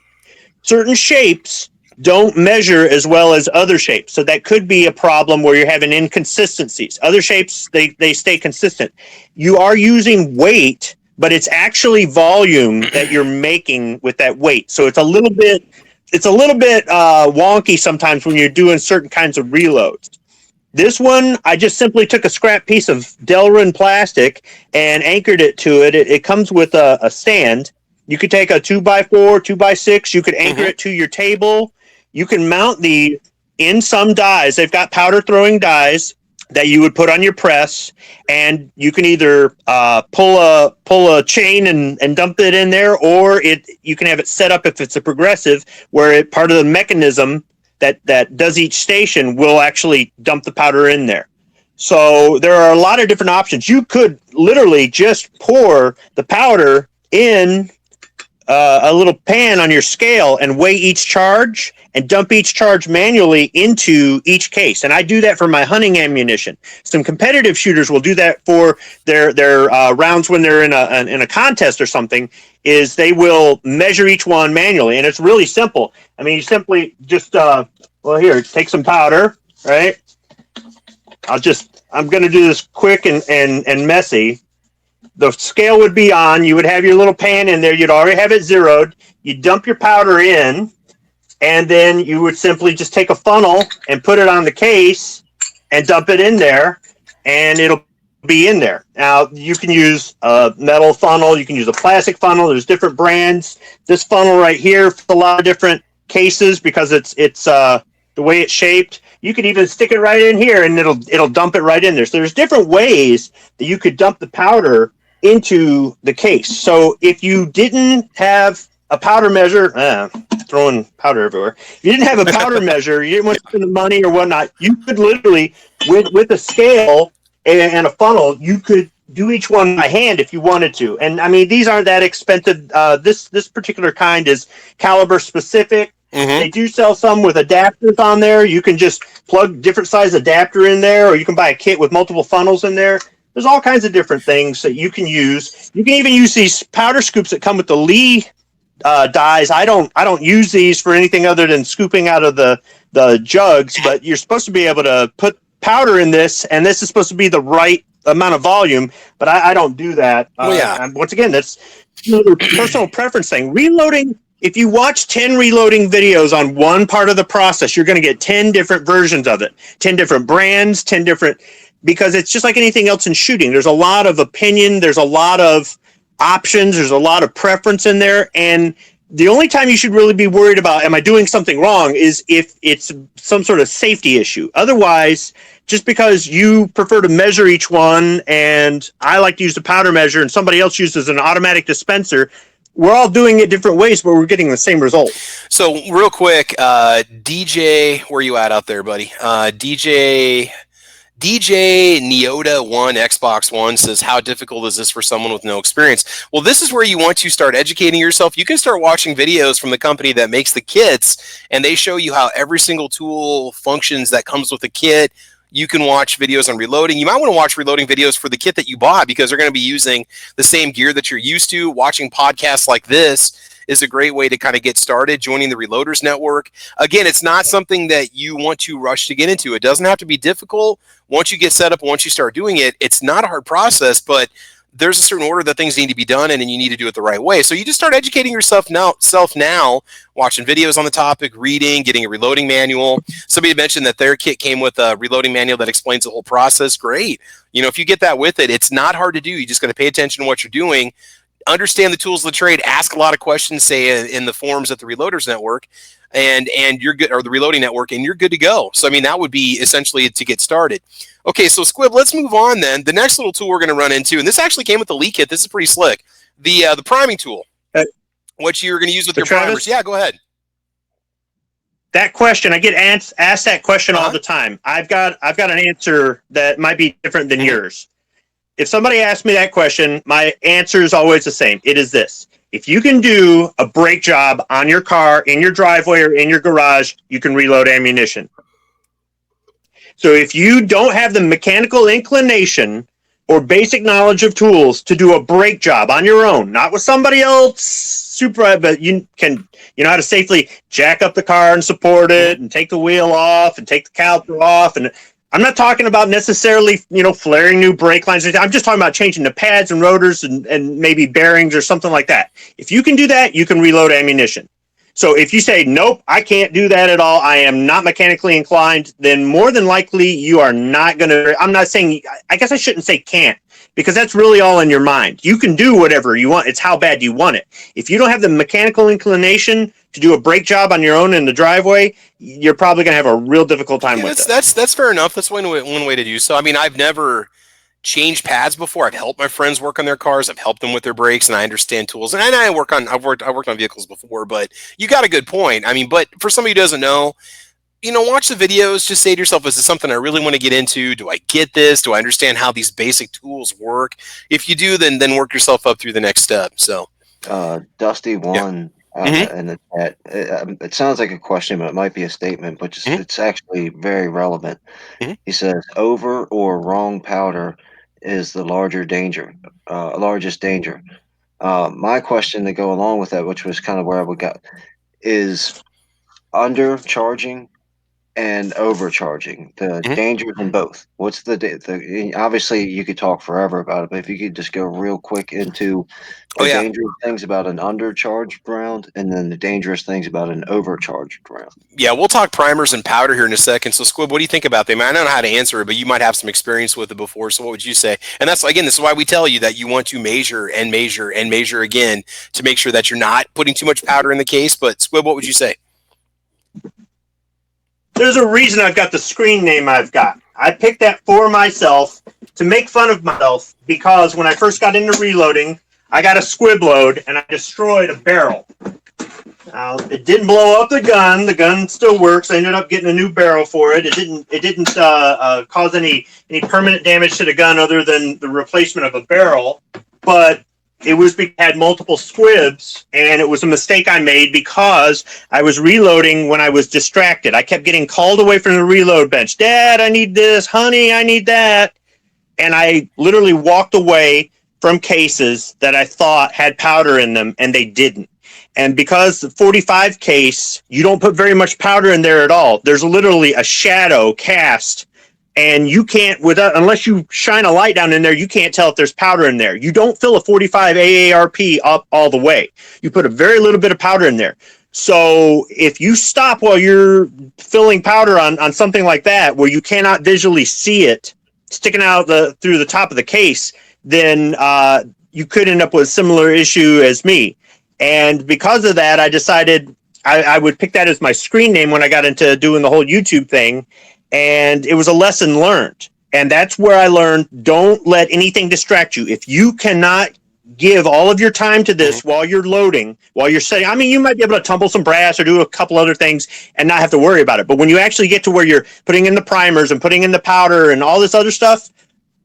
Certain shapes don't measure as well as other shapes. So that could be a problem where you're having inconsistencies. Other shapes, they stay consistent. You are using weight, but it's actually volume that you're making with that weight. So it's a little bit wonky sometimes when you're doing certain kinds of reloads. This one, I just simply took a scrap piece of Delrin plastic and anchored it to it. It comes with a stand. You could take a 2x4, 2x6. You could anchor it to your table. You can mount these in some dies. They've got powder throwing dies that you would put on your press, and you can either pull a chain and dump it in there, or you can have it set up if it's a progressive, where part of the mechanism that does each station will actually dump the powder in there. So there are a lot of different options. You could literally just pour the powder in a little pan on your scale and weigh each charge and dump each charge manually into each case. And I do that for my hunting ammunition. Some competitive shooters will do that for their rounds when they're in a contest or something, is they will measure each one manually. And it's really simple. I mean, you simply just, here, take some powder, right? I'm going to do this quick and messy. The scale would be on. You would have your little pan in there. You'd already have it zeroed. You dump your powder in, and then you would simply just take a funnel and put it on the case and dump it in there, and it'll be in there. Now, you can use a metal funnel. You can use a plastic funnel. There's different brands. This funnel right here for a lot of different cases because it's the way it's shaped. You could even stick it right in here, and it'll dump it right in there. So there's different ways that you could dump the powder into the case. So if you didn't have a powder measure, throwing powder everywhere. If you didn't have a powder measure, you didn't want to spend the money or whatnot, you could literally, with a scale and a funnel, you could do each one by hand if you wanted to. And I mean, these aren't that expensive. This particular kind is caliber specific. They do sell some with adapters on there. You can just plug different size adapter in there, or you can buy a kit with multiple funnels in there. There's all kinds of different things that you can use. You can even use these powder scoops that come with the Lee dies. I don't use these for anything other than scooping out of the jugs, but you're supposed to be able to put powder in this, and this is supposed to be the right amount of volume, but I don't do that. Once again, that's another personal preference thing. Reloading, if you watch 10 reloading videos on one part of the process, you're going to get 10 different versions of it, 10 different brands, 10 different, because it's just like anything else in shooting. There's a lot of opinion. There's a lot of options. There's a lot of preference in there. And The only time you should really be worried about, am I doing something wrong, is if it's some sort of safety issue. Otherwise, just because you prefer to measure each one and I like to use the powder measure and somebody else uses an automatic dispenser, we're all doing it different ways, but we're getting the same result. So real quick, DJ, where you at out there, buddy? DJ Neota 1 Xbox One says, how difficult is this for someone with no experience? Well, this is where you want to start educating yourself. You can start watching videos from the company that makes the kits, and they show you how every single tool functions that comes with the kit. You can watch videos on reloading. You might want to watch reloading videos for the kit that you bought because they're going to be using the same gear that you're used to. Watching podcasts like this is a great way to kind of get started, joining the Reloaders Network. Again, it's not something that you want to rush to get into. It doesn't have to be difficult. Once you get set up, once you start doing it, it's not a hard process, but there's a certain order that things need to be done in, and you need to do it the right way. So you just start educating yourself now, watching videos on the topic, reading, getting a reloading manual. Somebody mentioned that their kit came with a reloading manual that explains the whole process. Great. If you get that with it, it's not hard to do. You just got to pay attention to what you're doing, understand the tools of the trade, ask a lot of questions, say in the forums at the Reloaders Network, and you're good, or the Reloading Network, and you're good to go. So, that would be essentially to get started. Okay, so Squib, let's move on then. The next little tool we're going to run into, and this actually came with the Lee kit. This is pretty slick. The priming tool, what you're going to use with your primers. Yeah, go ahead. That question, I get asked that question all the time. I've got an answer that might be different than yours. If somebody asks me that question, my answer is always the same. It is this. If you can do a brake job on your car, in your driveway, or in your garage, you can reload ammunition. So if you don't have the mechanical inclination or basic knowledge of tools to do a brake job on your own, not with somebody else, but you know how to safely jack up the car and support it and take the wheel off and take the caliper off. And I'm not talking about necessarily, flaring new brake lines. I'm just talking about changing the pads and rotors and maybe bearings or something like that. If you can do that, you can reload ammunition. So if you say, nope, I can't do that at all, I am not mechanically inclined, then more than likely you are not going to, I'm not saying, I guess I shouldn't say can't, because that's really all in your mind. You can do whatever you want. It's how bad you want it. If you don't have the mechanical inclination to do a brake job on your own in the driveway, you're probably going to have a real difficult time with it. That's fair enough. That's one way to do so. I've never changed pads before. I've helped my friends work on their cars. I've helped them with their brakes, and I understand tools. And I've worked on vehicles before, but you got a good point. But for somebody who doesn't know, watch the videos. Just say to yourself, is this something I really want to get into? Do I get this? Do I understand how these basic tools work? If you do, then work yourself up through the next step. So, Dusty One. In the chat, it sounds like a question, but it might be a statement, but it's actually very relevant. He says, over or wrong powder is the largest danger. My question to go along with that, which was kind of where I would go, is undercharging and overcharging, the dangers in both. What's the obviously you could talk forever about it, but if you could just go real quick into the dangerous things about an undercharged round and then the dangerous things about an overcharged round. Yeah, we'll talk primers and powder here in a second. So Squib, what do you think about them? I don't know how to answer it, but you might have some experience with it before. So what would you say? And this is why we tell you that you want to measure and measure and measure again to make sure that you're not putting too much powder in the case. But Squib, what would you say? There's a reason I've got the screen name I've got. I picked that for myself to make fun of myself because when I first got into reloading, I got a squib load and I destroyed a barrel. Now, it didn't blow up the gun. The gun still works. I ended up getting a new barrel for it. It didn't cause any permanent damage to the gun other than the replacement of a barrel. But it had multiple squibs, and it was a mistake I made because I was reloading when I was distracted. I kept getting called away from the reload bench. Dad, I need this. Honey, I need that. And I literally walked away from cases that I thought had powder in them, and they didn't. And because the 45 case, you don't put very much powder in there at all. There's literally a shadow cast, and you can't, unless you shine a light down in there, you can't tell if there's powder in there. You don't fill a 45 AARP up all the way. You put a very little bit of powder in there. So if you stop while you're filling powder on something like that, where you cannot visually see it sticking out through the top of the case, then you could end up with a similar issue as me. And because of that, I decided I would pick that as my screen name when I got into doing the whole YouTube thing. And it was a lesson learned. And that's where I learned, don't let anything distract you. If you cannot give all of your time to this while you're loading, while you're setting, I mean, you might be able to tumble some brass or do a couple other things and not have to worry about it. But when you actually get to where you're putting in the primers and putting in the powder and all this other stuff,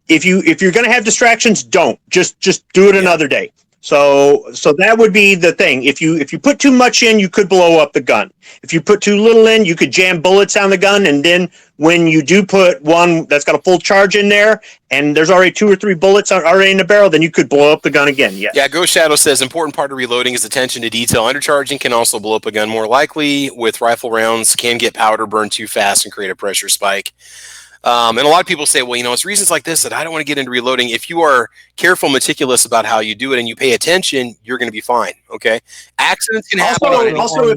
if you're going to have distractions, don't. Just do it another day. So that would be the thing. If you put too much in, you could blow up the gun. If you put too little in, you could jam bullets down the gun. And then when you do put one that's got a full charge in there, and there's already 2 or 3 bullets already in the barrel, then you could blow up the gun again. Yes. Yeah. Ghost Shadow says important part of reloading is attention to detail. Undercharging can also blow up a gun more likely. With rifle rounds, can get powder burned too fast and create a pressure spike. And a lot of people say, well, it's reasons like this that I don't want to get into reloading. If you are careful, meticulous about how you do it and you pay attention, you're going to be fine. Okay. Accidents can happen. Also,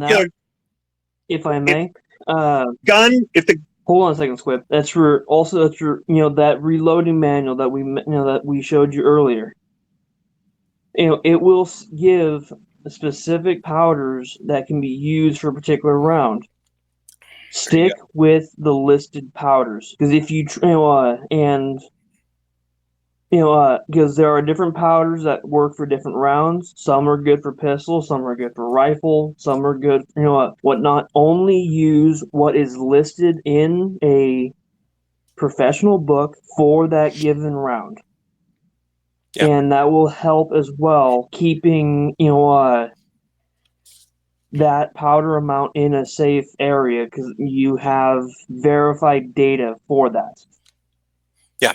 if I may, gun, hold on a second, Squib. That's for that reloading manual that we showed you earlier. It will give specific powders that can be used for a particular round. Stick with the listed powders, because if you because there are different powders that work for different rounds. Some are good for pistol, some are good for rifle, some are good whatnot. Only use what is listed in a professional book for that given round. Yep. And that will help as well, keeping that powder amount in a safe area, because you have verified data for that. Yeah.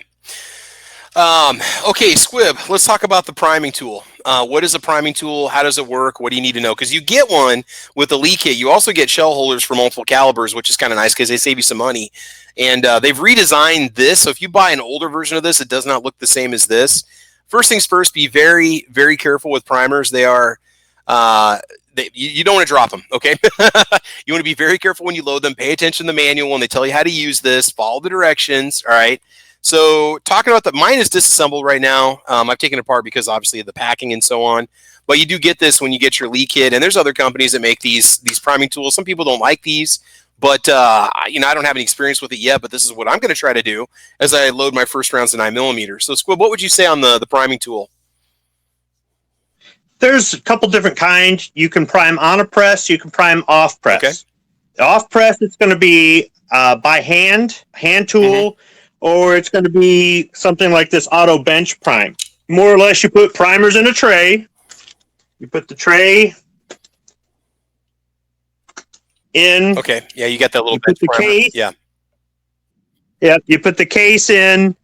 Okay, Squib, let's talk about the priming tool. What is a priming tool? How does it work? What do you need to know? Because you get one with the Lee kit. You also get shell holders for multiple calibers, which is kind of nice because they save you some money. And they've redesigned this. So if you buy an older version of this, it does not look the same as this. First things first, be very, very careful with primers. They are... you don't want to drop them, okay? You want to be very careful when you load them. Pay attention to the manual when they tell you how to use this. Follow the directions, all right? So talking about mine is disassembled right now. I've taken it apart because obviously of the packing and so on. But you do get this when you get your Lee kit. And there's other companies that make these priming tools. Some people don't like these. But, I don't have any experience with it yet. But this is what I'm going to try to do as I load my first rounds of 9mm. So, Squib, what would you say on the priming tool? There's a couple different kinds. You can prime on a press. You can prime off press. Okay. The off press, it's going to be by hand tool, or it's going to be something like this auto bench prime. More or less, you put primers in a tray. You put the tray in. Okay. Yeah, you got that little bench primer. Case. Yeah. Yeah. You put the case in,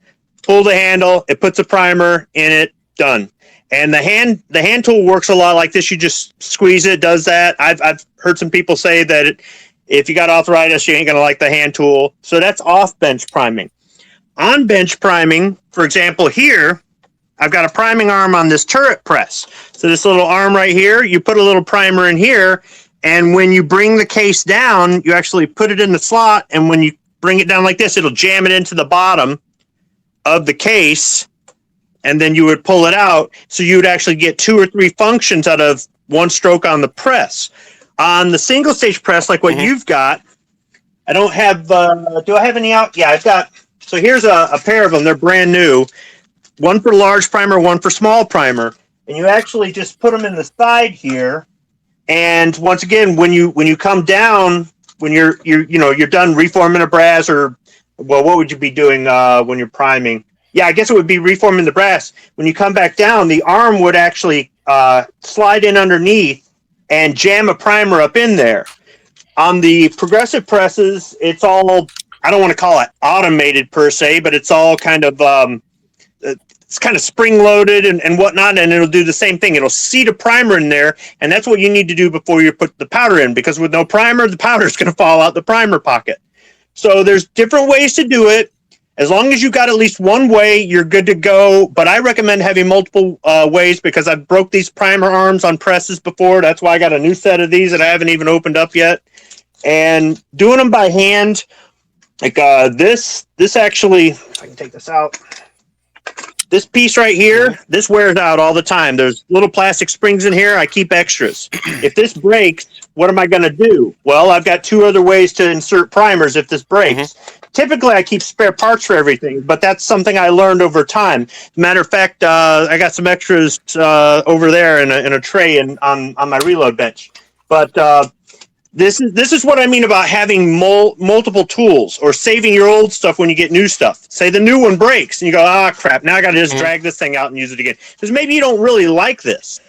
pull the handle. It puts a primer in it. Done. And the hand tool works a lot like this. You just squeeze it, does that. I've heard some people say that if you got arthritis, you ain't gonna like the hand tool. So that's off bench priming. On bench priming, for example, here I've got a priming arm on this turret press. So this little arm right here, you put a little primer in here, and when you bring the case down, you actually put it in the slot, and when you bring it down like this, it'll jam it into the bottom of the case. And then you would pull it out, so you would actually get 2 or 3 functions out of one stroke on the press. On the single stage press, like what you've got, I don't have. Do I have any out? Yeah, I've got. So here's a pair of them. They're brand new. One for large primer, one for small primer, and you actually just put them in the side here. And once again, when you come down, when you're done reforming a brass, or what would you be doing when you're priming? Yeah, I guess it would be reforming the brass. When you come back down, the arm would actually slide in underneath and jam a primer up in there. On the progressive presses, it's all, I don't want to call it automated per se, but it's all kind of, it's kind of spring-loaded and whatnot, and it'll do the same thing. It'll seat a primer in there, and that's what you need to do before you put the powder in, because with no primer, the powder is going to fall out the primer pocket. So there's different ways to do it. As long as you got at least one way, you're good to go. But I recommend having multiple ways, because I've broke these primer arms on presses before. That's why I got a new set of these that I haven't even opened up yet. And doing them by hand, like this actually, if I can take this out, This piece right here, this wears out all the time. There's little plastic springs in here. I keep extras. If this breaks, what am I going to do? Well, I've got 2 other ways to insert primers if this breaks. Typically, I keep spare parts for everything, but that's something I learned over time. Matter of fact, I got some extras over there in a tray on my reload bench. But this is what I mean about having multiple tools or saving your old stuff when you get new stuff. Say the new one breaks and you go, crap, now I got to just drag this thing out and use it again. Because maybe you don't really like this.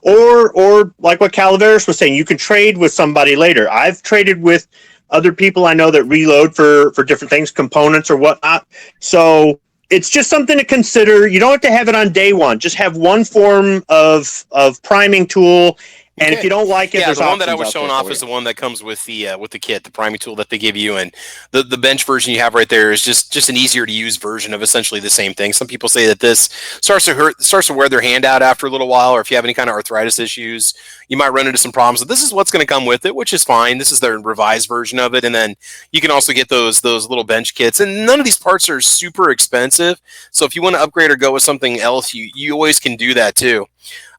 Or like what Calaveras was saying, you can trade with somebody later. I've traded with other people I know that reload for different things, components or whatnot. So it's just something to consider. You don't have to have it on day one. Just have one form of priming tool. And if you don't like it, the one that I was showing off is the one that comes with the kit, the priming tool that they give you, and the bench version you have right there is just an easier to use version of essentially the same thing. Some people say that this starts to wear their hand out after a little while, or if you have any kind of arthritis issues, you might run into some problems. So this is what's going to come with it, which is fine. This is their revised version of it, and then you can also get those little bench kits. And none of these parts are super expensive, so if you want to upgrade or go with something else, you always can do that too.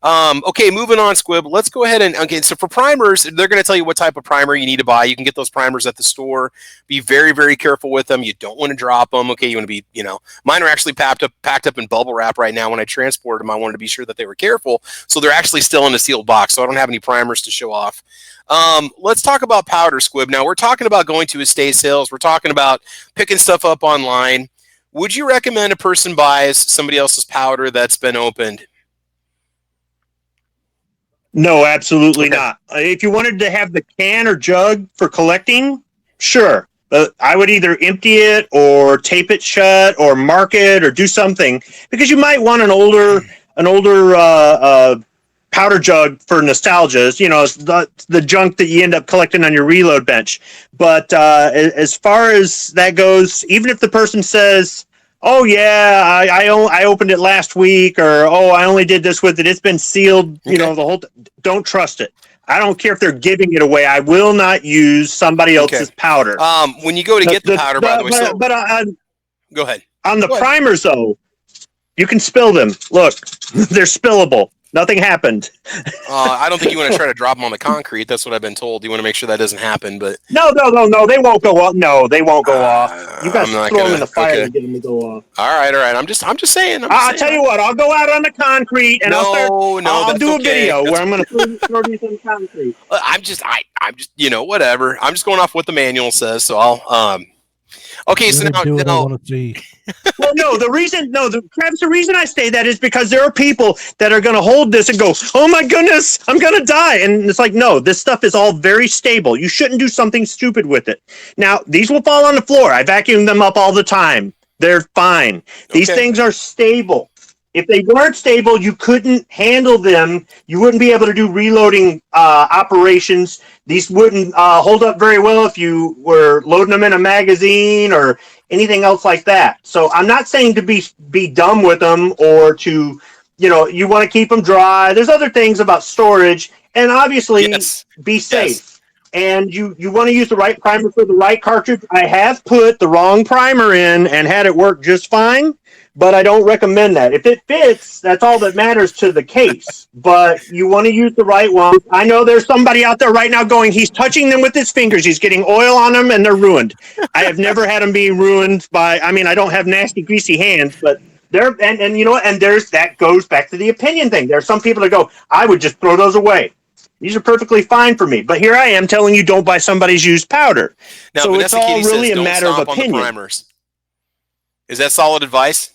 Okay, moving on, Squib. Let's go ahead and, so for primers, they're going to tell you what type of primer you need to buy. You can get those primers at the store. Be very, very careful with them. You don't want to drop them. Okay, you want to be, mine are actually packed up in bubble wrap right now. When I transported them, I wanted to be sure that they were careful. So they're actually still in a sealed box, so I don't have any primers to show off. Let's talk about powder, Squib. Now, we're talking about going to estate sales. We're talking about picking stuff up online. Would you recommend a person buys somebody else's powder that's been opened? No, absolutely not. If you wanted to have the can or jug for collecting, sure. But I would either empty it or tape it shut or mark it or do something, because you might want an older powder jug for nostalgia. The junk that you end up collecting on your reload bench. But as far as that goes, even if the person says, oh yeah, I opened it last week, or I only did this with it, it's been sealed, the whole don't trust it. I don't care if they're giving it away. I will not use somebody else's powder. When you go to get the powder, by the way, go ahead. On the primers though, you can spill them. Look, they're spillable. Nothing happened. I don't think you want to try to drop them on the concrete. That's what I've been told. You want to make sure that doesn't happen. But no, they won't go off. No, they won't go off. You got to throw them in the fire and get them to go off. All right. I'm just saying. I'll tell you what. I'll go out on the concrete and I'll do a video where I'm going to throw these on the concrete. I'm just whatever. I'm just going off what the manual says. So I'll Okay, so now well, no, the reason I say that is because there are people that are going to hold this and go, oh my goodness, I'm going to die. And it's like, no, this stuff is all very stable. You shouldn't do something stupid with it. Now, these will fall on the floor. I vacuum them up all the time. They're fine. These things are stable. If they weren't stable, you couldn't handle them. You wouldn't be able to do reloading operations. These wouldn't hold up very well if you were loading them in a magazine or anything else like that. So I'm not saying to be dumb with them or to, you want to keep them dry. There's other things about storage, and obviously be safe. Yes. And you want to use the right primer for the right cartridge. I have put the wrong primer in and had it work just fine, but I don't recommend that. If it fits, that's all that matters to the case. But you want to use the right one. I know there's somebody out there right now going, he's touching them with his fingers. He's getting oil on them, and they're ruined. I have never had them being ruined by, I don't have nasty, greasy hands, but they're, and you know what? And that goes back to the opinion thing. There are some people that go, I would just throw those away. These are perfectly fine for me. But here I am telling you, don't buy somebody's used powder. Now, so Vanessa it's all Kitty really says, a matter of opinion. Primers. Is that solid advice?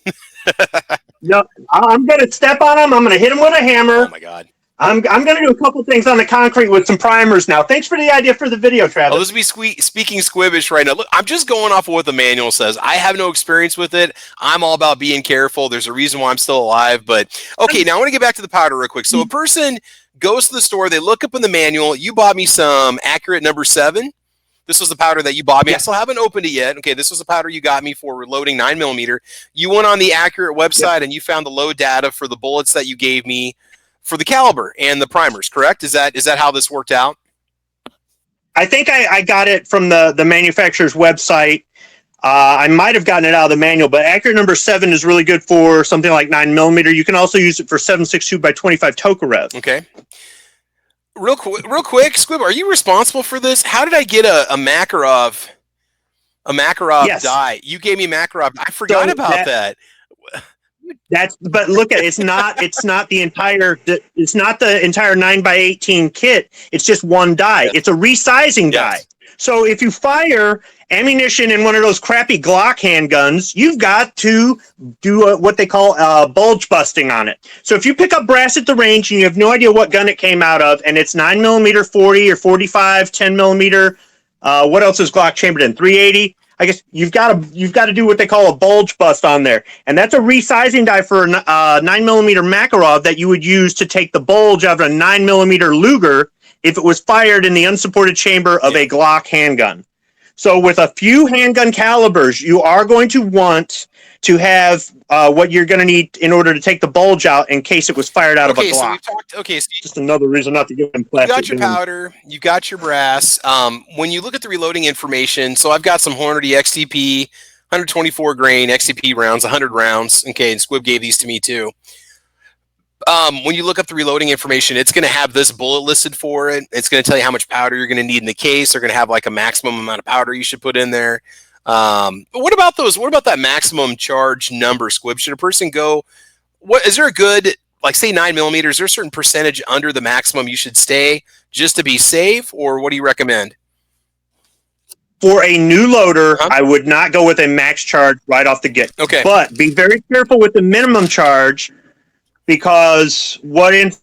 No, I'm going to step on them. I'm going to hit them with a hammer. Oh, my God. I'm going to do a couple things on the concrete with some primers now. Thanks for the idea for the video, Travis. Oh, this will be speaking squibbish right now. Look, I'm just going off of what the manual says. I have no experience with it. I'm all about being careful. There's a reason why I'm still alive. But, okay, now I want to get back to the powder real quick. So a person goes to the store. They look up in the manual. You bought me some Accurate number 7. This was the powder that you bought me. I still haven't opened it yet. Okay, this was the powder you got me for reloading 9mm. You went on the Accurate website and you found the load data for the bullets that you gave me for the caliber and the primers, correct? Is that how this worked out? I think I got it from the manufacturer's website. I might have gotten it out of the manual, but accurate number 7 is really good for something like 9mm. You can also use it for 7.62 by 25 Tokarev. Okay. Real quick, Squib, are you responsible for this? How did I get a Makarov Yes. die? You gave me Makarov. I forgot about that. But look at it, it's not the entire 9x18 kit. It's just one die. Yes. It's a resizing die. Yes. So if you fire ammunition in one of those crappy Glock handguns, you've got to do what they call bulge busting on it. So if you pick up brass at the range and you have no idea what gun it came out of, and it's 9mm, 40 or 45, 10mm, what else is Glock chambered in? 380. I guess you've got to do what they call a bulge bust on there, and that's a resizing die for a 9mm Makarov that you would use to take the bulge out of a 9mm Luger if it was fired in the unsupported chamber of a Glock handgun. So with a few handgun calibers, you are going to want to have what you're going to need in order to take the bulge out in case it was fired out of a Glock. So just another reason not to give them plastic. You got your powder, you got your brass. When you look at the reloading information, so I've got some Hornady XTP, 124 grain XTP rounds, 100 rounds. Okay, and Squib gave these to me too. When you look up the reloading information, it's going to have this bullet listed for it. It's going to tell you how much powder you're going to need in the case. They're going to have like a maximum amount of powder you should put in there. But what about those? What about that maximum charge number, Squib? Should a person go? What is there a good, like say 9mm? Is there a certain percentage under the maximum you should stay just to be safe, or what do you recommend? For a new loader, I would not go with a max charge right off the get. Okay, but be very careful with the minimum charge, because what ends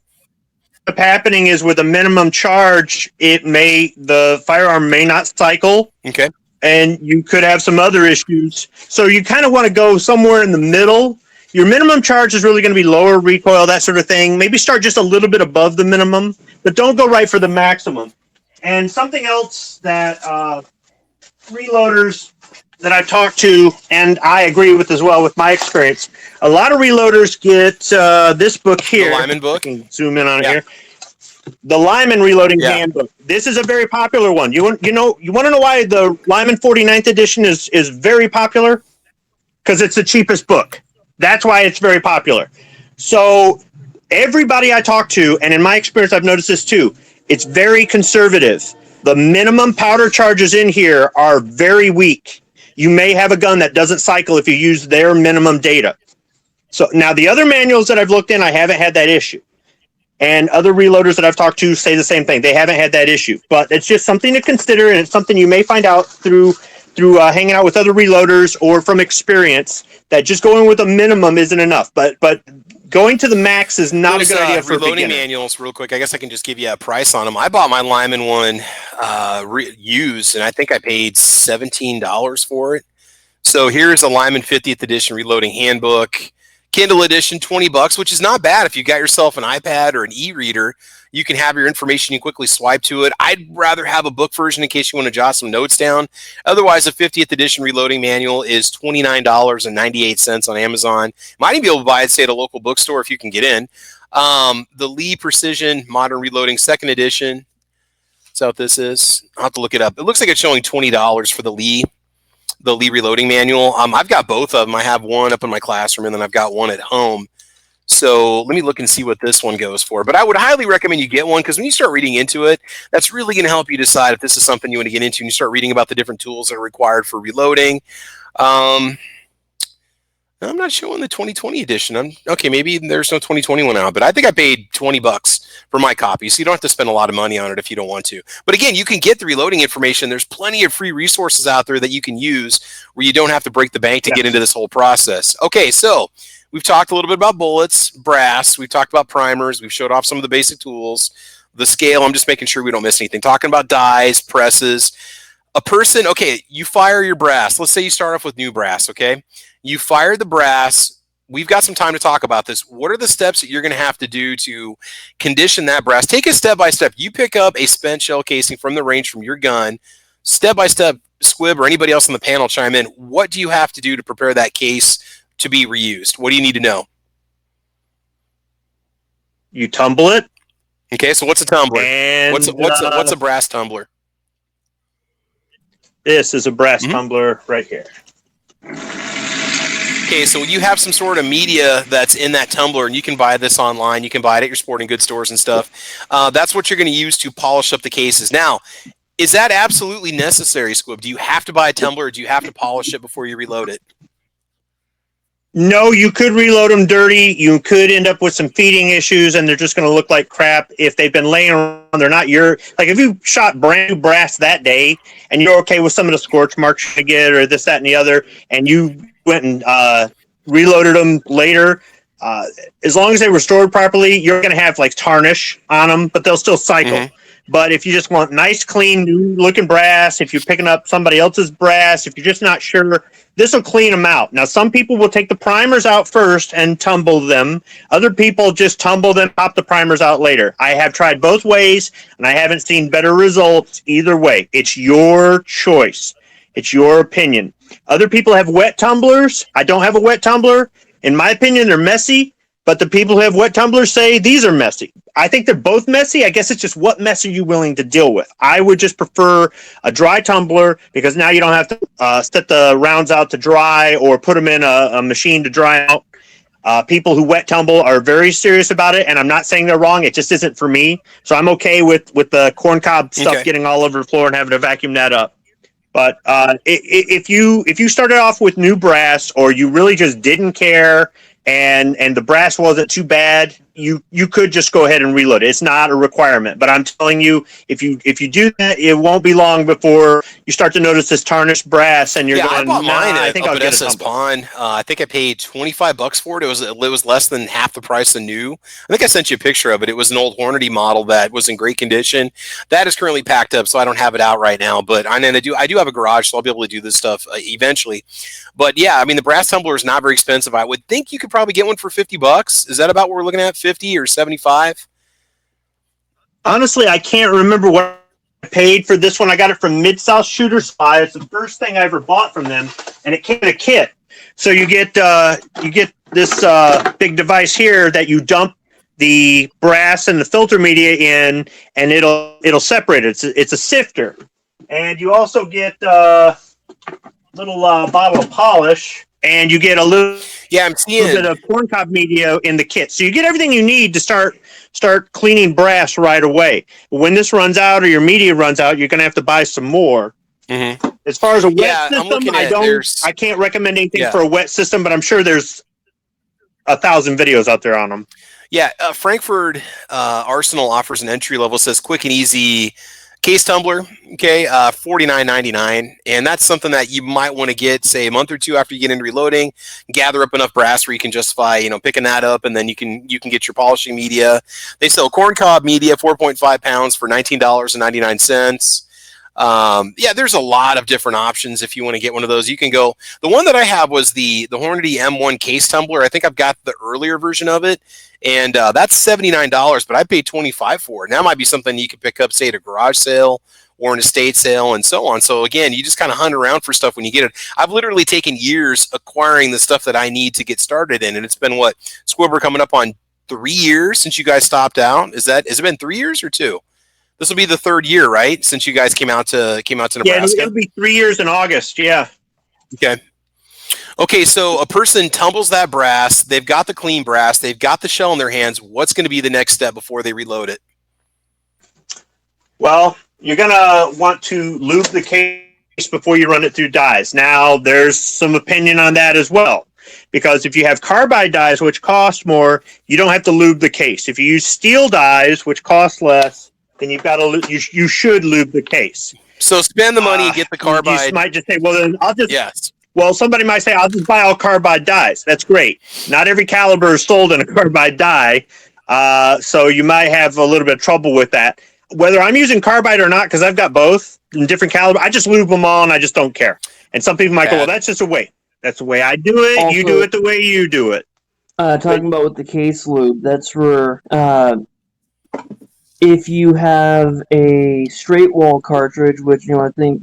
up happening is with a minimum charge, the firearm may not cycle. Okay. And you could have some other issues. So you kind of want to go somewhere in the middle. Your minimum charge is really going to be lower recoil, that sort of thing. Maybe start just a little bit above the minimum, but don't go right for the maximum. And something else that reloaders that I've talked to, and I agree with as well with my experience, a lot of reloaders get this book here. The Lyman book. I can zoom in on it here. The Lyman Reloading Handbook. This is a very popular one. You want to know why the Lyman 49th edition is very popular? Because it's the cheapest book. That's why it's very popular. So everybody I talk to, and in my experience I've noticed this too, it's very conservative. The minimum powder charges in here are very weak. You may have a gun that doesn't cycle if you use their minimum data. So now the other manuals that I've looked in, I haven't had that issue. And other reloaders that I've talked to say the same thing. They haven't had that issue. But it's just something to consider, and it's something you may find out through hanging out with other reloaders or from experience, that just going with a minimum isn't enough. But going to the max is not a good idea for reloading manuals. Real quick, I guess I can just give you a price on them. I bought my Lyman one used, and I think I paid $17 for it. So here's a Lyman 50th edition reloading handbook. Kindle edition, $20, which is not bad. If you got yourself an iPad or an e-reader, you can have your information, you quickly swipe to it. I'd rather have a book version in case you want to jot some notes down. Otherwise, a 50th edition reloading manual is $29.98 on Amazon. Might even be able to buy it, say, at a local bookstore if you can get in. The Lee Precision Modern Reloading 2nd edition. That's what this is. I'll have to look it up. It looks like it's showing $20 for the Lee Reloading Manual. I've got both of them. I have one up in my classroom, and then I've got one at home. So let me look and see what this one goes for. But I would highly recommend you get one, because when you start reading into it, that's really going to help you decide if this is something you want to get into, and you start reading about the different tools that are required for reloading. I'm not showing the 2020 edition. Okay, maybe there's no 2021 out, but I think I paid $20 for my copy, so you don't have to spend a lot of money on it if you don't want to. But again, you can get the reloading information. There's plenty of free resources out there that you can use where you don't have to break the bank to get into this whole process. Okay, so we've talked a little bit about bullets, brass. We've talked about primers. We've showed off some of the basic tools. The scale, I'm just making sure we don't miss anything. Talking about dies, presses. A person, okay, you fire your brass. Let's say you start off with new brass, okay? You fire the brass. We've got some time to talk about this. What are the steps that you're going to have to do to condition that brass? Take it step by step. You pick up a spent shell casing from the range from your gun. Step by step, Squib or anybody else on the panel chime in. What do you have to do to prepare that case to be reused? What do you need to know? You tumble it. Okay, so what's a tumbler? And what's a brass tumbler? This is a brass tumbler right here. Okay, so you have some sort of media that's in that tumbler, and you can buy this online. You can buy it at your sporting goods stores and stuff. That's what you're going to use to polish up the cases. Now, is that absolutely necessary, Squib? Do you have to buy a tumbler, or do you have to polish it before you reload it? No, you could reload them dirty. You could end up with some feeding issues, and they're just going to look like crap if they've been laying around. They're not your, like if you shot brand new brass that day and you're okay with some of the scorch marks you get or this, that, and the other, and you went and reloaded them later, as long as they were stored properly, you're going to have like tarnish on them, but they'll still cycle. Mm-hmm. But if you just want nice, clean, new-looking brass, if you're picking up somebody else's brass, if you're just not sure, this will clean them out. Now, some people will take the primers out first and tumble them. Other people just tumble them, pop the primers out later. I have tried both ways, and I haven't seen better results either way. It's your choice. It's your opinion. Other people have wet tumblers. I don't have a wet tumbler. In my opinion, they're messy. But the people who have wet tumblers say these are messy. I think they're both messy. I guess it's just what mess are you willing to deal with? I would just prefer a dry tumbler because now you don't have to set the rounds out to dry or put them in a machine to dry out. People who wet tumble are very serious about it, and I'm not saying they're wrong. It just isn't for me. So I'm okay with the corncob stuff getting all over the floor and having to vacuum that up. But if you started off with new brass or you really just didn't care and the brass wasn't too bad, you could just go ahead and reload it. It's not a requirement, but I'm telling you, if you do that, it won't be long before you start to notice this tarnished brass, and you're going, I bought mine I think I'll get a tumbler. Pawn. I think I paid $25 for it. It was less than half the price of new. I think I sent you a picture of it. It was an old Hornady model that was in great condition. That is currently packed up, so I don't have it out right now. But I do have a garage, so I'll be able to do this stuff eventually. But yeah, I mean, the brass tumbler is not very expensive. I would think you could probably get one for $50. Is that about what we're looking at? 50 or 75? Honestly, I can't remember what I paid for this one. I got it from Mid-South Shooter Supply. It's the first thing I ever bought from them, and it came in a kit. So you get this big device here that you dump the brass and the filter media in, and it'll separate it. It's a sifter, and you also get a little bottle of polish. And you get a little bit of corncob media in the kit. So you get everything you need to start cleaning brass right away. When this runs out or your media runs out, you're going to have to buy some more. Mm-hmm. As far as a wet system, I can't recommend anything for a wet system, but I'm sure there's 1,000 videos out there on them. Yeah, Frankfurt Arsenal offers an entry level, says quick and easy case tumbler, okay, $49.99, and that's something that you might want to get, say, a month or two after you get into reloading, gather up enough brass where you can justify, picking that up, and then you can get your polishing media. They sell corncob media, 4.5 pounds for $19.99. Yeah, there's a lot of different options if you want to get one of those. You can go. The one that I have was the Hornady M1 case tumbler. I think I've got the earlier version of it, and that's $79, but I paid $25 for it. And that might be something you could pick up, say, at a garage sale or an estate sale and so on. So again, you just kind of hunt around for stuff when you get it. I've literally taken years acquiring the stuff that I need to get started in, and it's been Squibber, coming up on 3 years since you guys stopped out. Has it been 3 years or 2? This will be the 3rd year, right? Since you guys came out to Nebraska. Yeah, it'll be 3 years in August. Yeah. Okay. So a person tumbles that brass. They've got the clean brass. They've got the shell in their hands. What's going to be the next step before they reload it? Well, you're going to want to lube the case before you run it through dyes. Now, there's some opinion on that as well. Because if you have carbide dyes, which cost more, you don't have to lube the case. If you use steel dyes, which cost less, then you've got to you should lube the case. So spend the money and get the carbide. You might just say, well, then I'll just. Yes. Well, somebody might say, I'll just buy all carbide dyes. That's great. Not every caliber is sold in a carbide dye, so you might have a little bit of trouble with that. Whether I'm using carbide or not, because I've got both in different caliber, I just lube them all, and I just don't care. And some people might go, well, that's just a way. That's the way I do it. Also, you do it the way you do it. Talking about with the case lube, that's where if you have a straight wall cartridge, which I think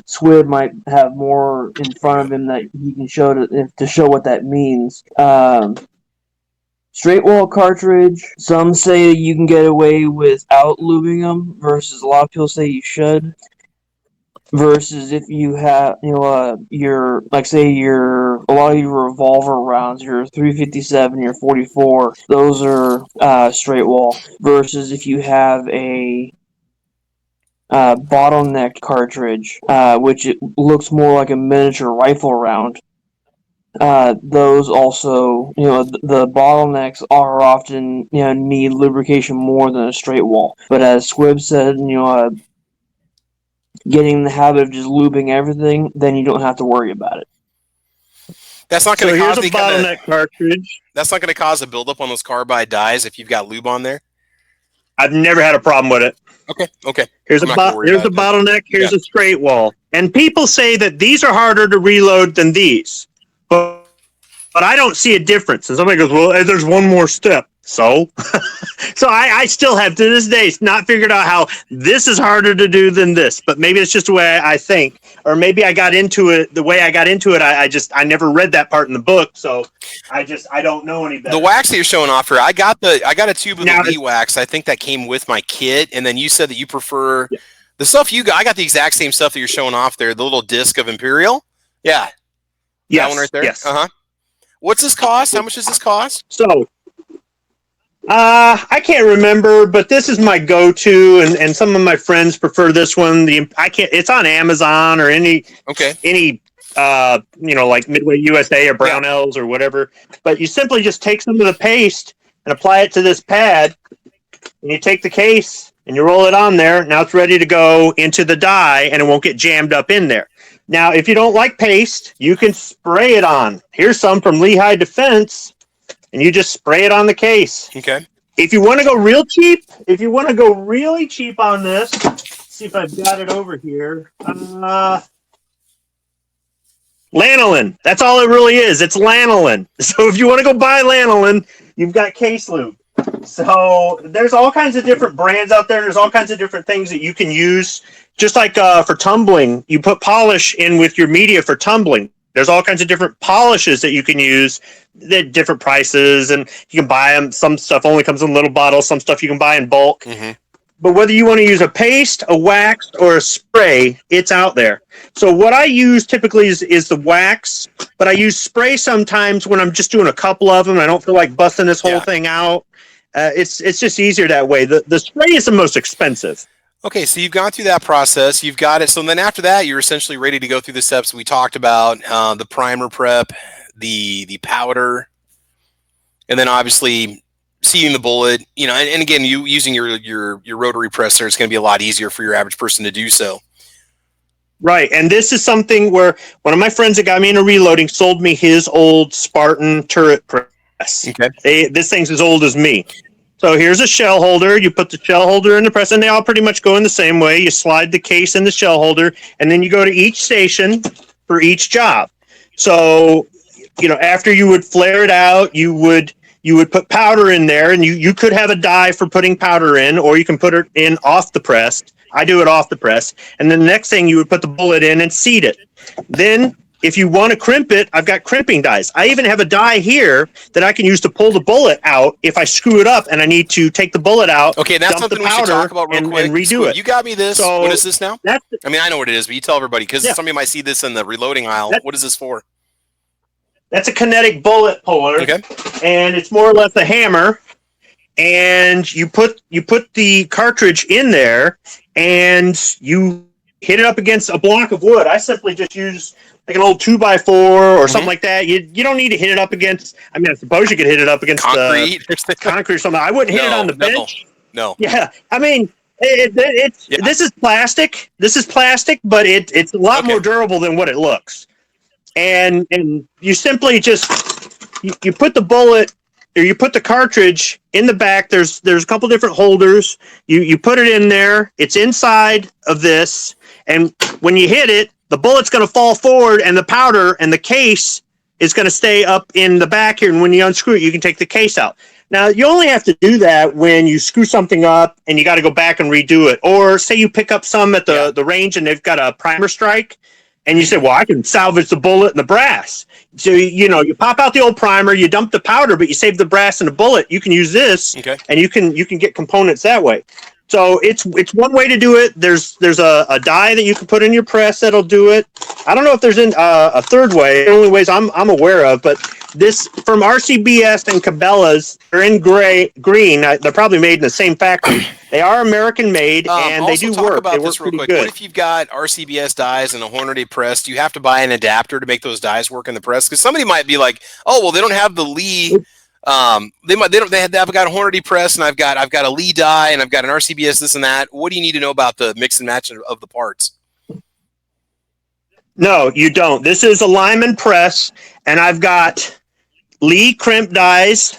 Squid might have more in front of him that he can show to show what that means. Straight wall cartridge, some say you can get away without lubing them, versus a lot of people say you should. Versus if you have your a lot of your revolver rounds, your 357, your 44, those are straight wall. Versus if you have a bottlenecked cartridge, which it looks more like a miniature rifle round. Those also, the bottlenecks are often, need lubrication more than a straight wall. But as Squib said, getting in the habit of just lubing everything, then you don't have to worry about it. That's not going to cause a bottleneck cartridge. That's not going to cause a buildup on those carbide dies if you've got lube on there. I've never had a problem with it. Okay. Here's a bottleneck. Here's a straight wall. And people say that these are harder to reload than these, but I don't see a difference. And somebody goes, "Well, there's one more step." So, I still have to this day not figured out how this is harder to do than this. But maybe it's just the way I think, or maybe I got into it the way I got into it. I never read that part in the book, so I don't know any better. The wax that you're showing off here, I got a tube of the Lee wax. I think that came with my kit, and then you said that you prefer the stuff you got. I got the exact same stuff that you're showing off there. The little disc of Imperial, that one right there. Yes. What's this cost? How much does this cost? So. I can't remember, but this is my go-to, and some of my friends prefer this one. It's on Amazon or any like Midway USA or Brownells or whatever. But you simply just take some of the paste and apply it to this pad, and you take the case and you roll it on there. Now it's ready to go into the die, and it won't get jammed up in there. Now, if you don't like paste, you can spray it on. Here's some from Lehigh Defense. And you just spray it on the case. Okay. If you want to go real cheap, really cheap on this, see if I've got it over here. Lanolin. That's all it really is. It's lanolin. So if you want to go buy lanolin, you've got case lube. So there's all kinds of different brands out there. There's all kinds of different things that you can use. Just like for tumbling, you put polish in with your media for tumbling. There's all kinds of different polishes that you can use. They're different prices, and you can buy them. Some stuff only comes in little bottles. Some stuff you can buy in bulk. Mm-hmm. But whether you want to use a paste, a wax, or a spray, it's out there. So what I use typically is the wax, but I use spray sometimes when I'm just doing a couple of them. I don't feel like busting this whole thing out. It's just easier that way. The spray is the most expensive. Okay, so you've gone through that process. You've got it. So then after that, you're essentially ready to go through the steps we talked about, the primer prep, the powder, and then obviously seating the bullet. And again, you using your rotary presser, it's going to be a lot easier for your average person to do so. Right, and this is something where one of my friends that got me into reloading sold me his old Spartan turret press. Okay, this thing's as old as me. So here's a shell holder. You put the shell holder in the press, and they all pretty much go in the same way. You slide the case in the shell holder, and then you go to each station for each job. So, after you would flare it out, you would put powder in there, and you could have a die for putting powder in, or you can put it in off the press. I do it off the press. And then the next thing, you would put the bullet in and seat it. Then, if you want to crimp it, I've got crimping dies. I even have a die here that I can use to pull the bullet out if I screw it up and I need to take the bullet out. Okay, that's something we should talk about real quick. And redo it. You got me this. So what is this now? I know what it is, but you tell everybody because somebody might see this in the reloading aisle. What is this for? That's a kinetic bullet puller. Okay. And it's more or less a hammer. And you put the cartridge in there and you hit it up against a block of wood. I simply just use like an old 2x4 or something like that. You don't need to hit it up against. I mean, I suppose you could hit it up against concrete or something. I wouldn't hit it on the bench. No. Yeah, I mean, this is plastic. This is plastic, but it's a lot more durable than what it looks. And you simply just you put the bullet or you put the cartridge in the back. There's a couple different holders. You put it in there. It's inside of this, and when you hit it, the bullet's going to fall forward, and the powder and the case is going to stay up in the back here. And when you unscrew it, you can take the case out. Now, you only have to do that when you screw something up and you got to go back and redo it. Or say you pick up some at the range and they've got a primer strike, and you say, well, I can salvage the bullet and the brass. So, you pop out the old primer, you dump the powder, but you save the brass and the bullet. You can use this, and you can get components that way. So it's one way to do it. There's a die that you can put in your press that'll do it. I don't know if there's a third way. The only ways I'm aware of, but this from RCBS and Cabela's, they're in green. They're probably made in the same factory. They are American made, and they do work. They work pretty good. What if you've got RCBS dies and a Hornady press? Do you have to buy an adapter to make those dies work in the press? Because somebody might be like, "Oh, well, they don't have the Lee." I've got a Hornady press, and I've got a Lee die, and I've got an RCBS this and that. What do you need to know about the mix and match of the parts? No, you don't. This is a Lyman press, and I've got Lee crimp dies,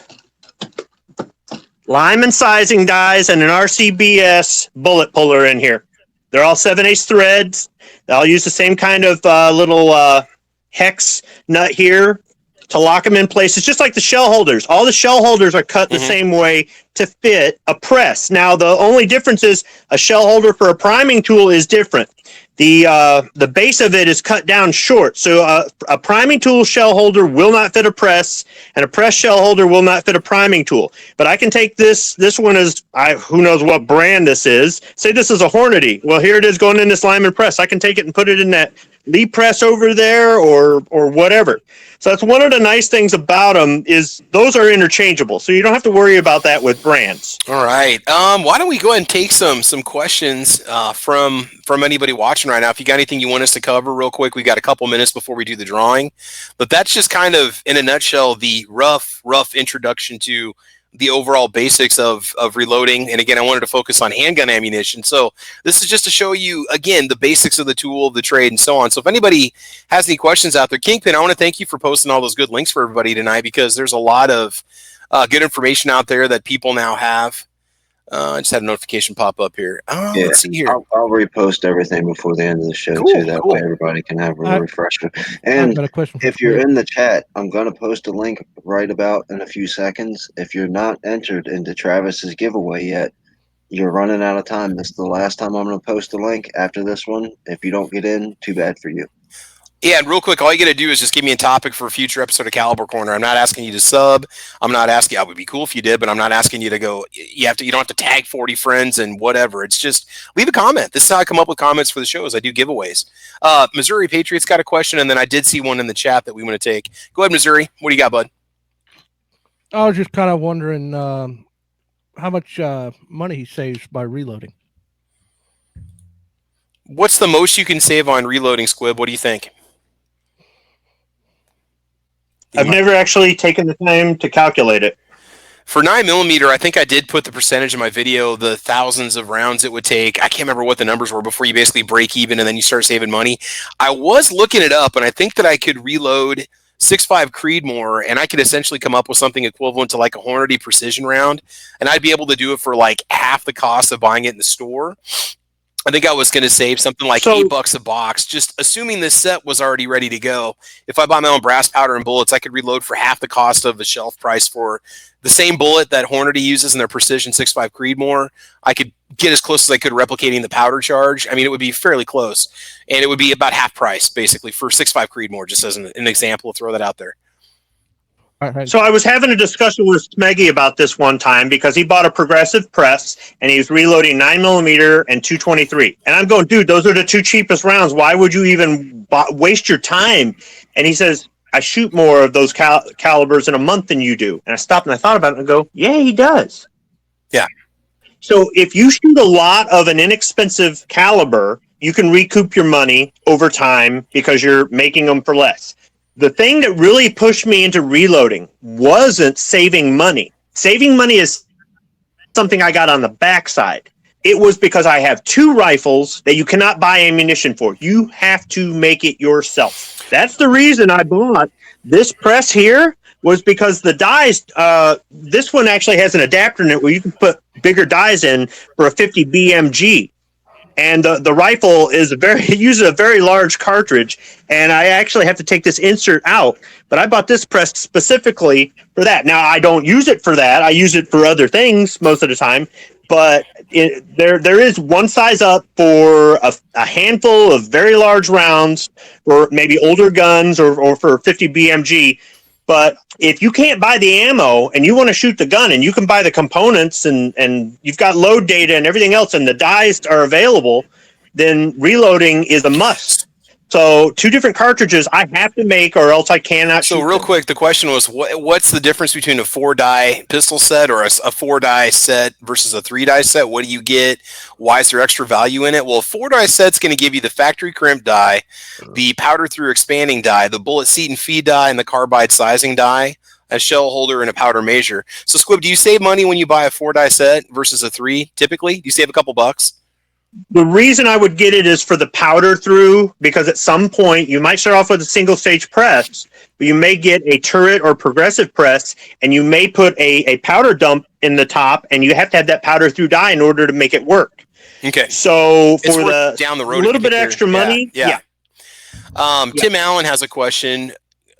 Lyman sizing dies, and an RCBS bullet puller in here. They're all 7/8 threads. I'll use the same kind of little hex nut here to lock them in place. It's just like the shell holders. All the shell holders are cut the same way to fit a press. Now, the only difference is a shell holder for a priming tool is different. The base of it is cut down short. So a priming tool shell holder will not fit a press, and a press shell holder will not fit a priming tool. But I can take this one is, who knows what brand this is. Say this is a Hornady. Well, here it is going in this Lyman press. I can take it and put it in that Lee press over there or whatever. So that's one of the nice things about them is those are interchangeable. So you don't have to worry about that with brands. All right. Why don't we go ahead and take some questions from anybody watching right now? If you got anything you want us to cover real quick, we got a couple minutes before we do the drawing. But that's just kind of, in a nutshell, the rough introduction to the overall basics of reloading. And again, I wanted to focus on handgun ammunition. So this is just to show you, again, the basics of the tool, the trade, and so on. So if anybody has any questions out there, Kingpin, I want to thank you for posting all those good links for everybody tonight, because there's a lot of good information out there that people now have. I just had a notification pop up here. Let's see here. I'll repost everything before the end of the show, too. That way everybody can have a refresher. And if you're in the chat, I'm going to post a link right about in a few seconds. If you're not entered into Travis's giveaway yet, you're running out of time. This is the last time I'm going to post a link after this one. If you don't get in, too bad for you. Yeah, and real quick, all you got to do is just give me a topic for a future episode of Caliber Corner. I'm not asking you to sub. I'm not asking. It would be cool if you did, but I'm not asking you to go. You don't have to tag 40 friends and whatever. It's just leave a comment. This is how I come up with comments for the show. Is I do giveaways. Missouri Patriots got a question, and then I did see one in the chat that we want to take. Go ahead, Missouri. What do you got, bud? I was just kind of wondering how much money he saves by reloading. What's the most you can save on reloading, Squib? What do you think? I've never actually taken the time to calculate it. For 9mm, I think I did put the percentage in my video, the thousands of rounds it would take. I can't remember what the numbers were before you basically break even and then you start saving money. I was looking it up, and I think that I could reload 6.5 Creedmoor, and I could essentially come up with something equivalent to like a Hornady precision round, and I'd be able to do it for like half the cost of buying it in the store. I think I was going to save something like $8 a box, just assuming this set was already ready to go. If I buy my own brass powder and bullets, I could reload for half the cost of the shelf price for the same bullet that Hornady uses in their Precision 6.5 Creedmoor. I could get as close as I could replicating the powder charge. I mean, it would be fairly close, and it would be about half price, basically, for 6.5 Creedmoor, just as an example. Throw that out there. So I was having a discussion with Smeggy about this one time because he bought a progressive press and he was reloading 9mm and 223. And I'm going, dude, those are the two cheapest rounds. Why would you even waste your time? And he says, I shoot more of those calibers in a month than you do. And I stopped and I thought about it and I go, yeah, he does. Yeah. So if you shoot a lot of an inexpensive caliber, you can recoup your money over time because you're making them for less. The thing that really pushed me into reloading wasn't saving money. Saving money is something I got on the backside. It was because I have two rifles that you cannot buy ammunition for. You have to make it yourself. That's the reason I bought this press here, was because the dies, this one actually has an adapter in it where you can put bigger dies in for a 50 BMG. And the rifle uses a very large cartridge, and I actually have to take this insert out. But I bought this press specifically for that. Now, I don't use it for that. I use it for other things most of the time. But there is one size up for a handful of very large rounds, or maybe older guns, or for 50 BMG. But if you can't buy the ammo and you want to shoot the gun and you can buy the components and you've got load data and everything else and the dies are available, then reloading is a must. So 2 different cartridges I have to make or else I cannot shoot. So real quick, the question was, what's the difference between a 4-die pistol set or a 4-die set versus a 3-die set? What do you get? Why is there extra value in it? Well, a 4-die set's going to give you the factory crimp die, the powder through expanding die, the bullet seat and feed die, and the carbide sizing die, a shell holder, and a powder measure. So Squib, do you save money when you buy a 4-die set versus a 3 typically? Do you save a couple bucks? The reason I would get it is for the powder through, because at some point you might start off with a single stage press, but you may get a turret or progressive press, and you may put a powder dump in the top, and you have to have that powder through die in order to make it work. Okay. So It's for worth the down the road, a little bit extra money, yeah. Tim Allen has a question.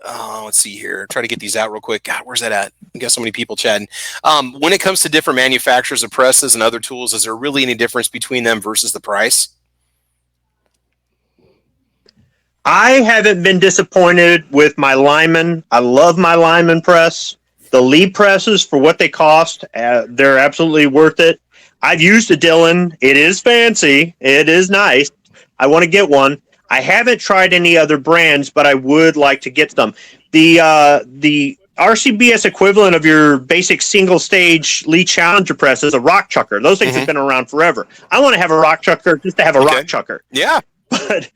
Let's see here. Try to get these out real quick. God, where's that at? I got so many people chatting. When it comes to different manufacturers of presses and other tools, is there really any difference between them versus the price? I haven't been disappointed with my Lyman. I love my Lyman press. The Lee presses, for what they cost, they're absolutely worth it. I've used a Dillon. It is fancy. It is nice. I want to get one. I haven't tried any other brands, but I would like to get some. The RCBS equivalent of your basic single-stage Lee Challenger press is a rock chucker. Those things have been around forever. I want to have a rock chucker just to have a rock chucker. Yeah. But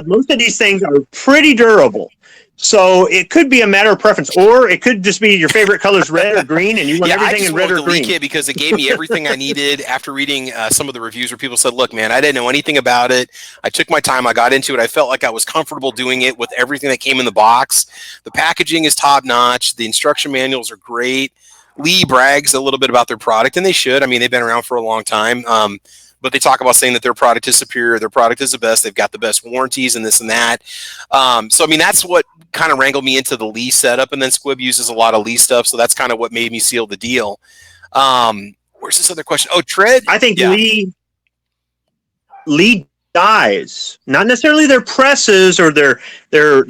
most of these things are pretty durable. So it could be a matter of preference, or it could just be your favorite colors, red or green, and you want everything in red or green. I just wanted the Lee kit because it gave me everything I needed after reading some of the reviews where people said, look, man, I didn't know anything about it. I took my time. I got into it. I felt like I was comfortable doing it with everything that came in the box. The packaging is top notch. The instruction manuals are great. Lee brags a little bit about their product, and they should. I mean, they've been around for a long time. But they talk about saying that their product is superior, their product is the best, they've got the best warranties and this and that. So, I mean, that's what kind of wrangled me into the Lee setup. And then Squib uses a lot of Lee stuff, so that's kind of what made me seal the deal. Where's this other question? Oh, Tread? I think Lee dies, not necessarily their presses or their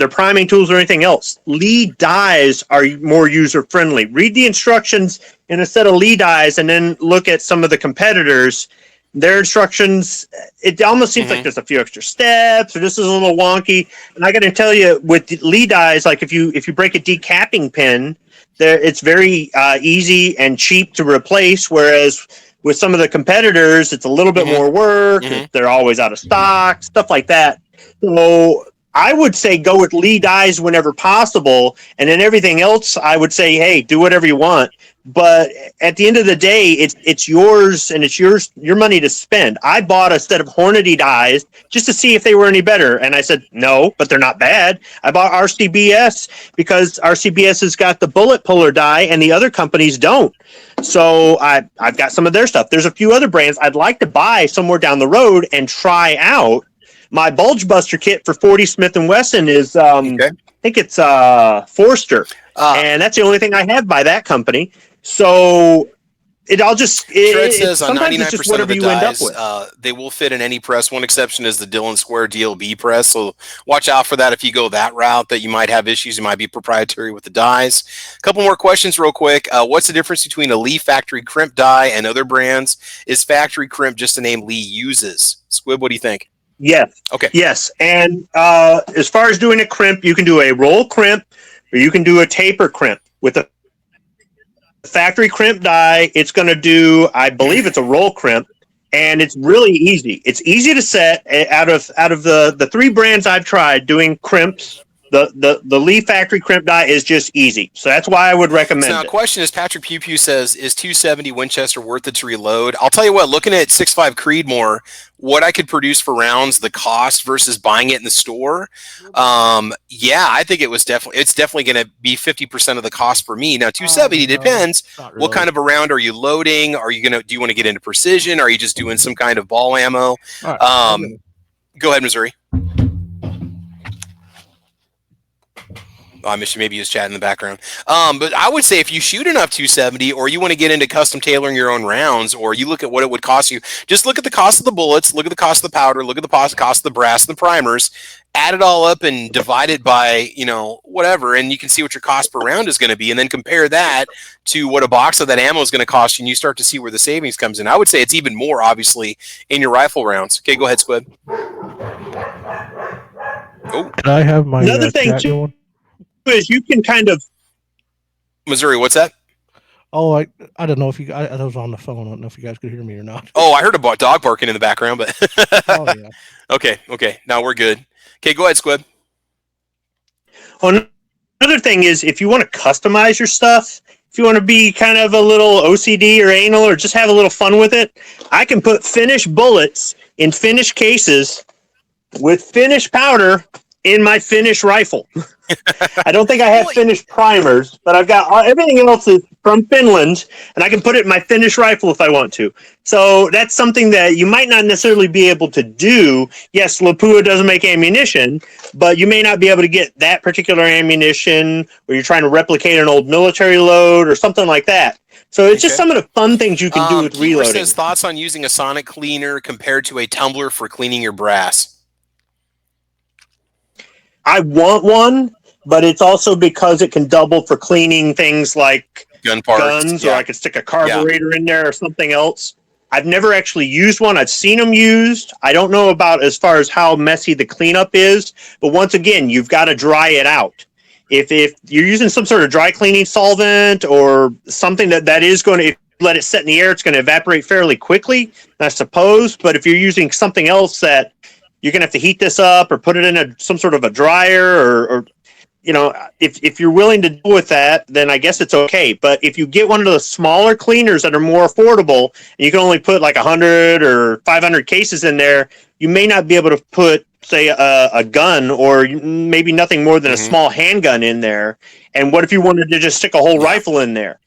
priming tools or anything else. Lee dies are more user-friendly. Read the instructions in a set of Lee dies and then look at some of the competitors. Their instructions, it almost seems like there's a few extra steps, or this is a little wonky. And I got to tell you, with Lee dies, like if you break a decapping pin, it's very easy and cheap to replace. Whereas with some of the competitors, it's a little bit more work. They're always out of stock, stuff like that. So I would say go with Lee dies whenever possible, and then everything else, I would say, hey, do whatever you want. But at the end of the day, it's yours, and it's your money to spend. I bought a set of Hornady dies just to see if they were any better, and I said no, but they're not bad. I bought RCBS because RCBS has got the bullet puller die, and the other companies don't. So I've got some of their stuff. There's a few other brands I'd like to buy somewhere down the road and try out. My Bulge Buster kit for 40 Smith & Wesson is, I think it's Forster, and that's the only thing I have by that company. So Shred says on 99% of the dies, they will fit in any press. One exception is the Dillon Square DLB press. So watch out for that if you go that route, that you might have issues. You might be proprietary with the dies. A couple more questions real quick. What's the difference between a Lee factory crimp die and other brands? Is factory crimp just a name Lee uses? Squib, what do you think? Yes. Okay. Yes. And as far as doing a crimp, you can do a roll crimp or you can do a taper crimp. With a factory crimp die, it's going to do, I believe it's a roll crimp, and it's really easy. It's easy to set. Out of the 3 brands I've tried doing crimps, the Lee factory crimp die is just easy. So that's why I would recommend it. Now, question is, Patrick Pew Pew says, is 270 Winchester worth it to reload? I'll tell you what, looking at 6.5 Creedmoor, what I could produce for rounds, the cost versus buying it in the store, I think it's definitely going to be 50% of the cost for me. Now, 270 depends. Really. What kind of a round are you loading? Do you want to get into precision? Are you just doing some kind of ball ammo? Right. Go ahead, Missouri. I miss you. Maybe he was chatting in the background. But I would say if you shoot enough 270, or you want to get into custom tailoring your own rounds, or you look at what it would cost you, just look at the cost of the bullets, look at the cost of the powder, look at the cost of the brass and the primers, add it all up and divide it by, whatever, and you can see what your cost per round is going to be, and then compare that to what a box of that ammo is going to cost you, and you start to see where the savings comes in. I would say it's even more, obviously, in your rifle rounds. Okay, go ahead, Squib. Oh, can I have my another thing chat too going? Is you can kind of Missouri, what's that? Oh, I don't know if you guys, I was on the phone. I don't know if you guys could hear me or not. Oh, I heard a dog barking in the background, but Oh yeah. Okay. Now we're good. Okay, go ahead, Squib. Well, another thing is if you want to customize your stuff, if you want to be kind of a little OCD or anal or just have a little fun with it, I can put finished bullets in finished cases with finished powder in my finished rifle. I don't think I have finished primers, but I've got everything else is from Finland, and I can put it in my finished rifle if I want to. So that's something that you might not necessarily be able to do. Yes, Lapua doesn't make ammunition, but you may not be able to get that particular ammunition, or you're trying to replicate an old military load or something like that. So it's just some of the fun things you can do with reloading. Says thoughts on using a sonic cleaner compared to a tumbler for cleaning your brass. I want one, but it's also because it can double for cleaning things like gun parts, guns, or I could stick a carburetor in there or something else. I've never actually used one. I've seen them used. I don't know about as far as how messy the cleanup is, but once again, you've got to dry it out. If you're using some sort of dry cleaning solvent or something that is going to, if you let it set in the air, it's going to evaporate fairly quickly, I suppose. But if you're using something else that you're going to have to heat this up or put it in some sort of a dryer or if you're willing to deal with that, then I guess it's okay. But if you get one of the smaller cleaners that are more affordable, and you can only put like 100 or 500 cases in there, you may not be able to put, say, a gun or maybe nothing more than a small handgun in there. And what if you wanted to just stick a whole rifle in there?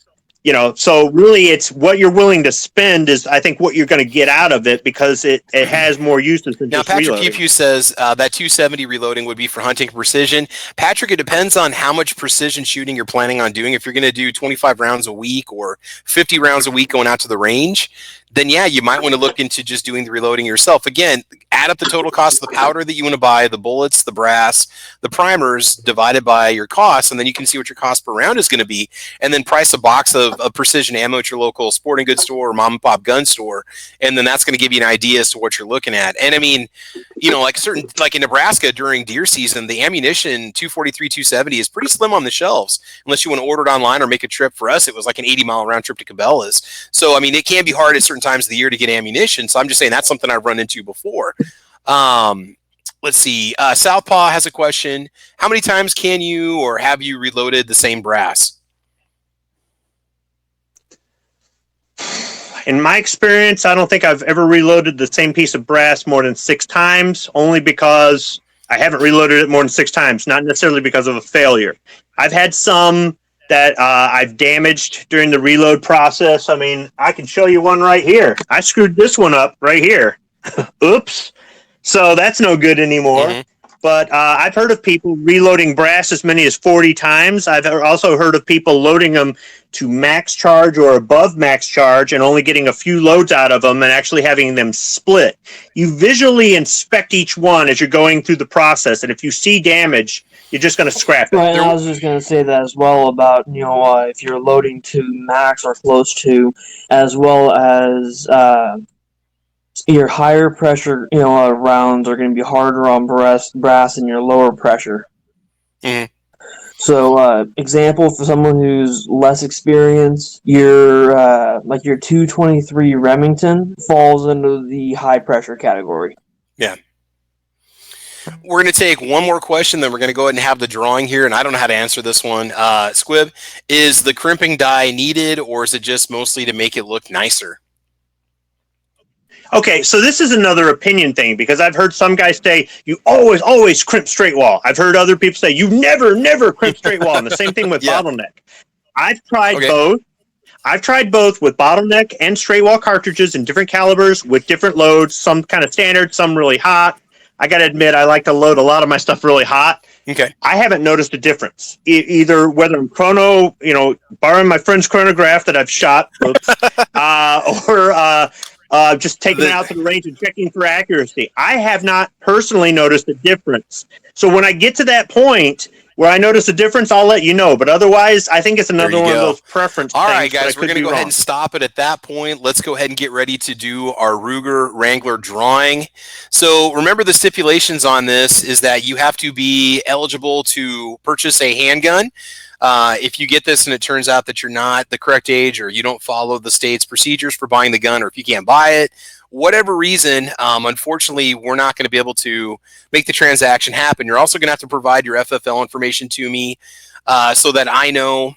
So really it's what you're willing to spend is, I think, what you're going to get out of it, because it has more uses than just reloading. Now, Patrick Keefe says that 270 reloading would be for hunting precision. Patrick, it depends on how much precision shooting you're planning on doing. If you're going to do 25 rounds a week or 50 rounds a week going out to the range, then yeah, you might want to look into just doing the reloading yourself. Again, add up the total cost of the powder that you want to buy, the bullets, the brass, the primers, divided by your costs, and then you can see what your cost per round is going to be, and then price a box of precision ammo at your local sporting goods store or mom and pop gun store, and then that's going to give you an idea as to what you're looking at. And I mean, like in Nebraska during deer season, the ammunition 243, 270 is pretty slim on the shelves, unless you want to order it online or make a trip. For us, it was like an 80-mile round trip to Cabela's. So I mean, it can be hard at certain times of the year to get ammunition. So I'm just saying that's something I've run into before. Let's see. Southpaw has a question. How many times can you or have you reloaded the same brass? In my experience, I don't think I've ever reloaded the same piece of brass more than 6 times, only because I haven't reloaded it more than 6 times, not necessarily because of a failure. I've had some that I've damaged during the reload process. I mean, I can show you one right here. I screwed this one up right here. Oops. So that's no good anymore. Mm-hmm. But I've heard of people reloading brass as many as 40 times. I've also heard of people loading them to max charge or above max charge and only getting a few loads out of them and actually having them split. You visually inspect each one as you're going through the process, and if you see damage, you're just going to scrap it. Right, I was just going to say that as well about, if you're loading to max or close to, as well as your higher pressure, rounds are going to be harder on brass than your lower pressure. Mm-hmm. So, example for someone who's less experienced, your 223 Remington falls into the high pressure category. Yeah. We're going to take one more question, then we're going to go ahead and have the drawing here, and I don't know how to answer this one. Squib, is the crimping dye needed, or is it just mostly to make it look nicer? Okay, so this is another opinion thing, because I've heard some guys say, you always crimp straight wall. I've heard other people say, you never crimp straight wall. And the same thing with bottleneck. I've tried both. I've tried both with bottleneck and straight wall cartridges in different calibers with different loads, some kind of standard, some really hot. I got to admit, I like to load a lot of my stuff really hot. Okay. I haven't noticed a difference. Either whether I'm borrowing my friend's chronograph that I've shot, or just taking it out to the range and checking for accuracy. I have not personally noticed a difference. So when I get to that point where I notice a difference, I'll let you know. But otherwise, I think it's another one of those preference All things. right, guys, we're going to go ahead and stop it at that point. Let's go ahead and get ready to do our Ruger Wrangler drawing. So remember, the stipulations on this is that you have to be eligible to purchase a handgun. If you get this and it turns out that you're not the correct age, or you don't follow the state's procedures for buying the gun, or if you can't buy it, whatever reason, unfortunately, we're not going to be able to make the transaction happen. You're also going to have to provide your FFL information to me so that I know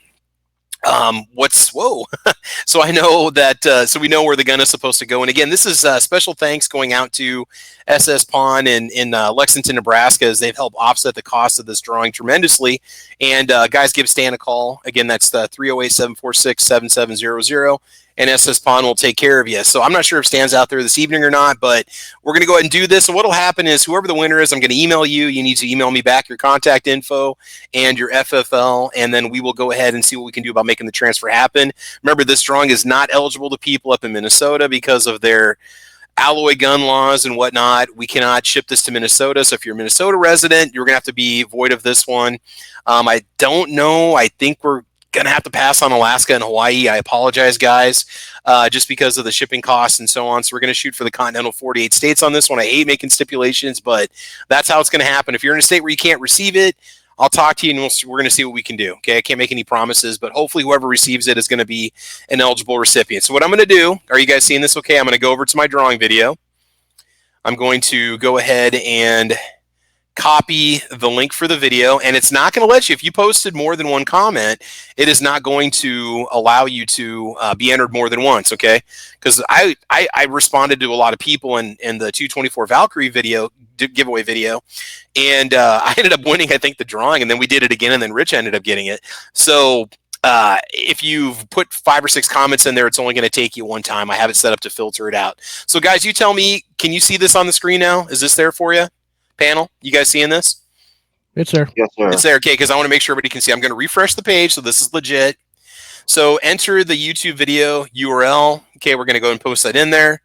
so I know that so we know where the gun is supposed to go. And again, this is special thanks going out to SS Pawn in Lexington, Nebraska, as they've helped offset the cost of this drawing tremendously. And guys, give Stan a call. Again, that's the 308-746-7700. And SS Pawn will take care of you. So I'm not sure if Stan's out there this evening or not, but we're going to go ahead and do this. So what will happen is whoever the winner is, I'm going to email you. You need to email me back your contact info and your FFL, and then we will go ahead and see what we can do about making the transfer happen. Remember, this drawing is not eligible to people up in Minnesota because of their alloy gun laws and whatnot. We cannot ship this to Minnesota. So if you're a Minnesota resident, you're going to have to be void of this one. I don't know. I think we're gonna have to pass on Alaska and Hawaii. I apologize, guys, just because of the shipping costs and so on. So we're gonna shoot for the continental 48 states on this one. I hate making stipulations, but that's how it's gonna happen. If you're in a state where you can't receive it, I'll talk to you and we're gonna see what we can do. Okay, I can't make any promises, but hopefully whoever receives it is gonna be an eligible recipient. So what I'm gonna do, are you guys seeing this okay? I'm gonna go over to my drawing video. I'm going to go ahead and copy the link for the video, and it's not going to let you, if you posted more than one comment, it is not going to allow you to be entered more than once, okay? Because I responded to a lot of people in the 224 Valkyrie video, giveaway video, and I ended up winning, I think, the drawing, and then we did it again, and then Rich ended up getting it. So if you've put 5 or 6 comments in there, it's only going to take you one time. I have it set up to filter it out. So guys, you tell me, can you see this on the screen now? Is this there for you? Panel, you guys seeing this? It's there. Yes, sir. It's there, okay, because I want to make sure everybody can see. I'm going to refresh the page, so this is legit. So enter the YouTube video URL. Okay, we're going to go and post that in there.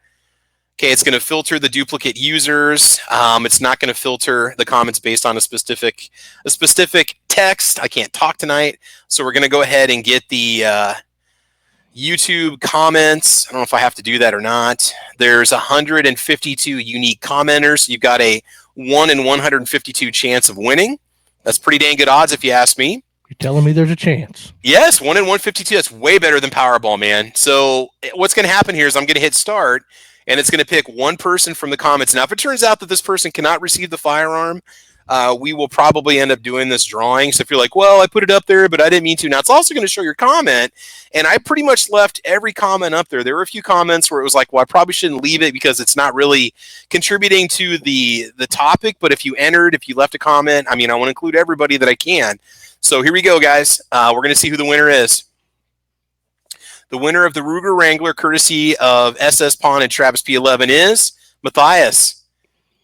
Okay, it's going to filter the duplicate users. It's not going to filter the comments based on a specific text. I can't talk tonight, so we're going to go ahead and get the YouTube comments. I don't know if I have to do that or not. There's 152 unique commenters. You've got a 1 in 152 chance of winning. That's pretty dang good odds if you ask me. You're telling me there's a chance? Yes, 1 in 152. That's way better than Powerball, man. So what's going to happen here is I'm going to hit start, and it's going to pick one person from the comments. Now, if it turns out that this person cannot receive the firearm, we will probably end up doing this drawing. So if you're like, well, I put it up there, but I didn't mean to. Now, it's also going to show your comment, and I pretty much left every comment up there. There were a few comments where it was like, well, I probably shouldn't leave it because it's not really contributing to the topic, but if you left a comment, I mean, I want to include everybody that I can. So here we go, guys. We're going to see who the winner is. The winner of the Ruger Wrangler, courtesy of SS Pawn and Travis P11, is Matthias.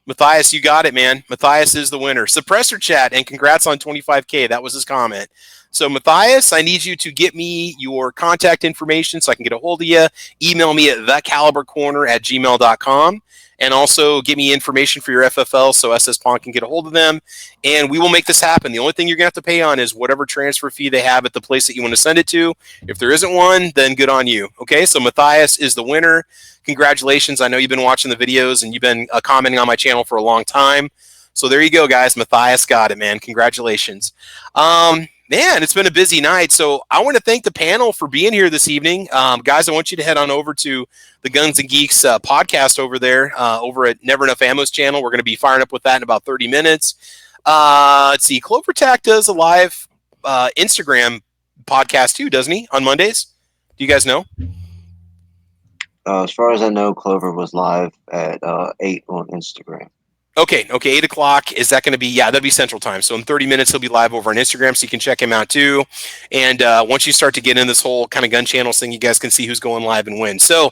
Matthias, you got it, man. Matthias is the winner. Suppressor chat, and congrats on 25K. That was his comment. So, Matthias, I need you to get me your contact information so I can get a hold of you. Email me at thecalibercorner@gmail.com. And also give me information for your FFL so SS Pawn can get a hold of them. And we will make this happen. The only thing you're going to have to pay on is whatever transfer fee they have at the place that you want to send it to. If there isn't one, then good on you. Okay, so Matthias is the winner. Congratulations. I know you've been watching the videos and you've been commenting on my channel for a long time. So there you go, guys. Matthias got it, man. Congratulations. Man, it's been a busy night. So I want to thank the panel for being here this evening. Guys, I want you to head on over to the Guns and Geeks podcast over there, over at Never Enough Ammo's channel. We're going to be firing up with that in about 30 minutes. Let's see. Clover Tack does a live Instagram podcast too, doesn't he, on Mondays? Do you guys know? As far as I know, Clover was live at 8 on Instagram. Okay, 8 o'clock. Is that going to be, yeah, that'll be Central Time. So in 30 minutes, he'll be live over on Instagram, so you can check him out too. And once you start to get in this whole kind of gun channels thing, you guys can see who's going live and when. So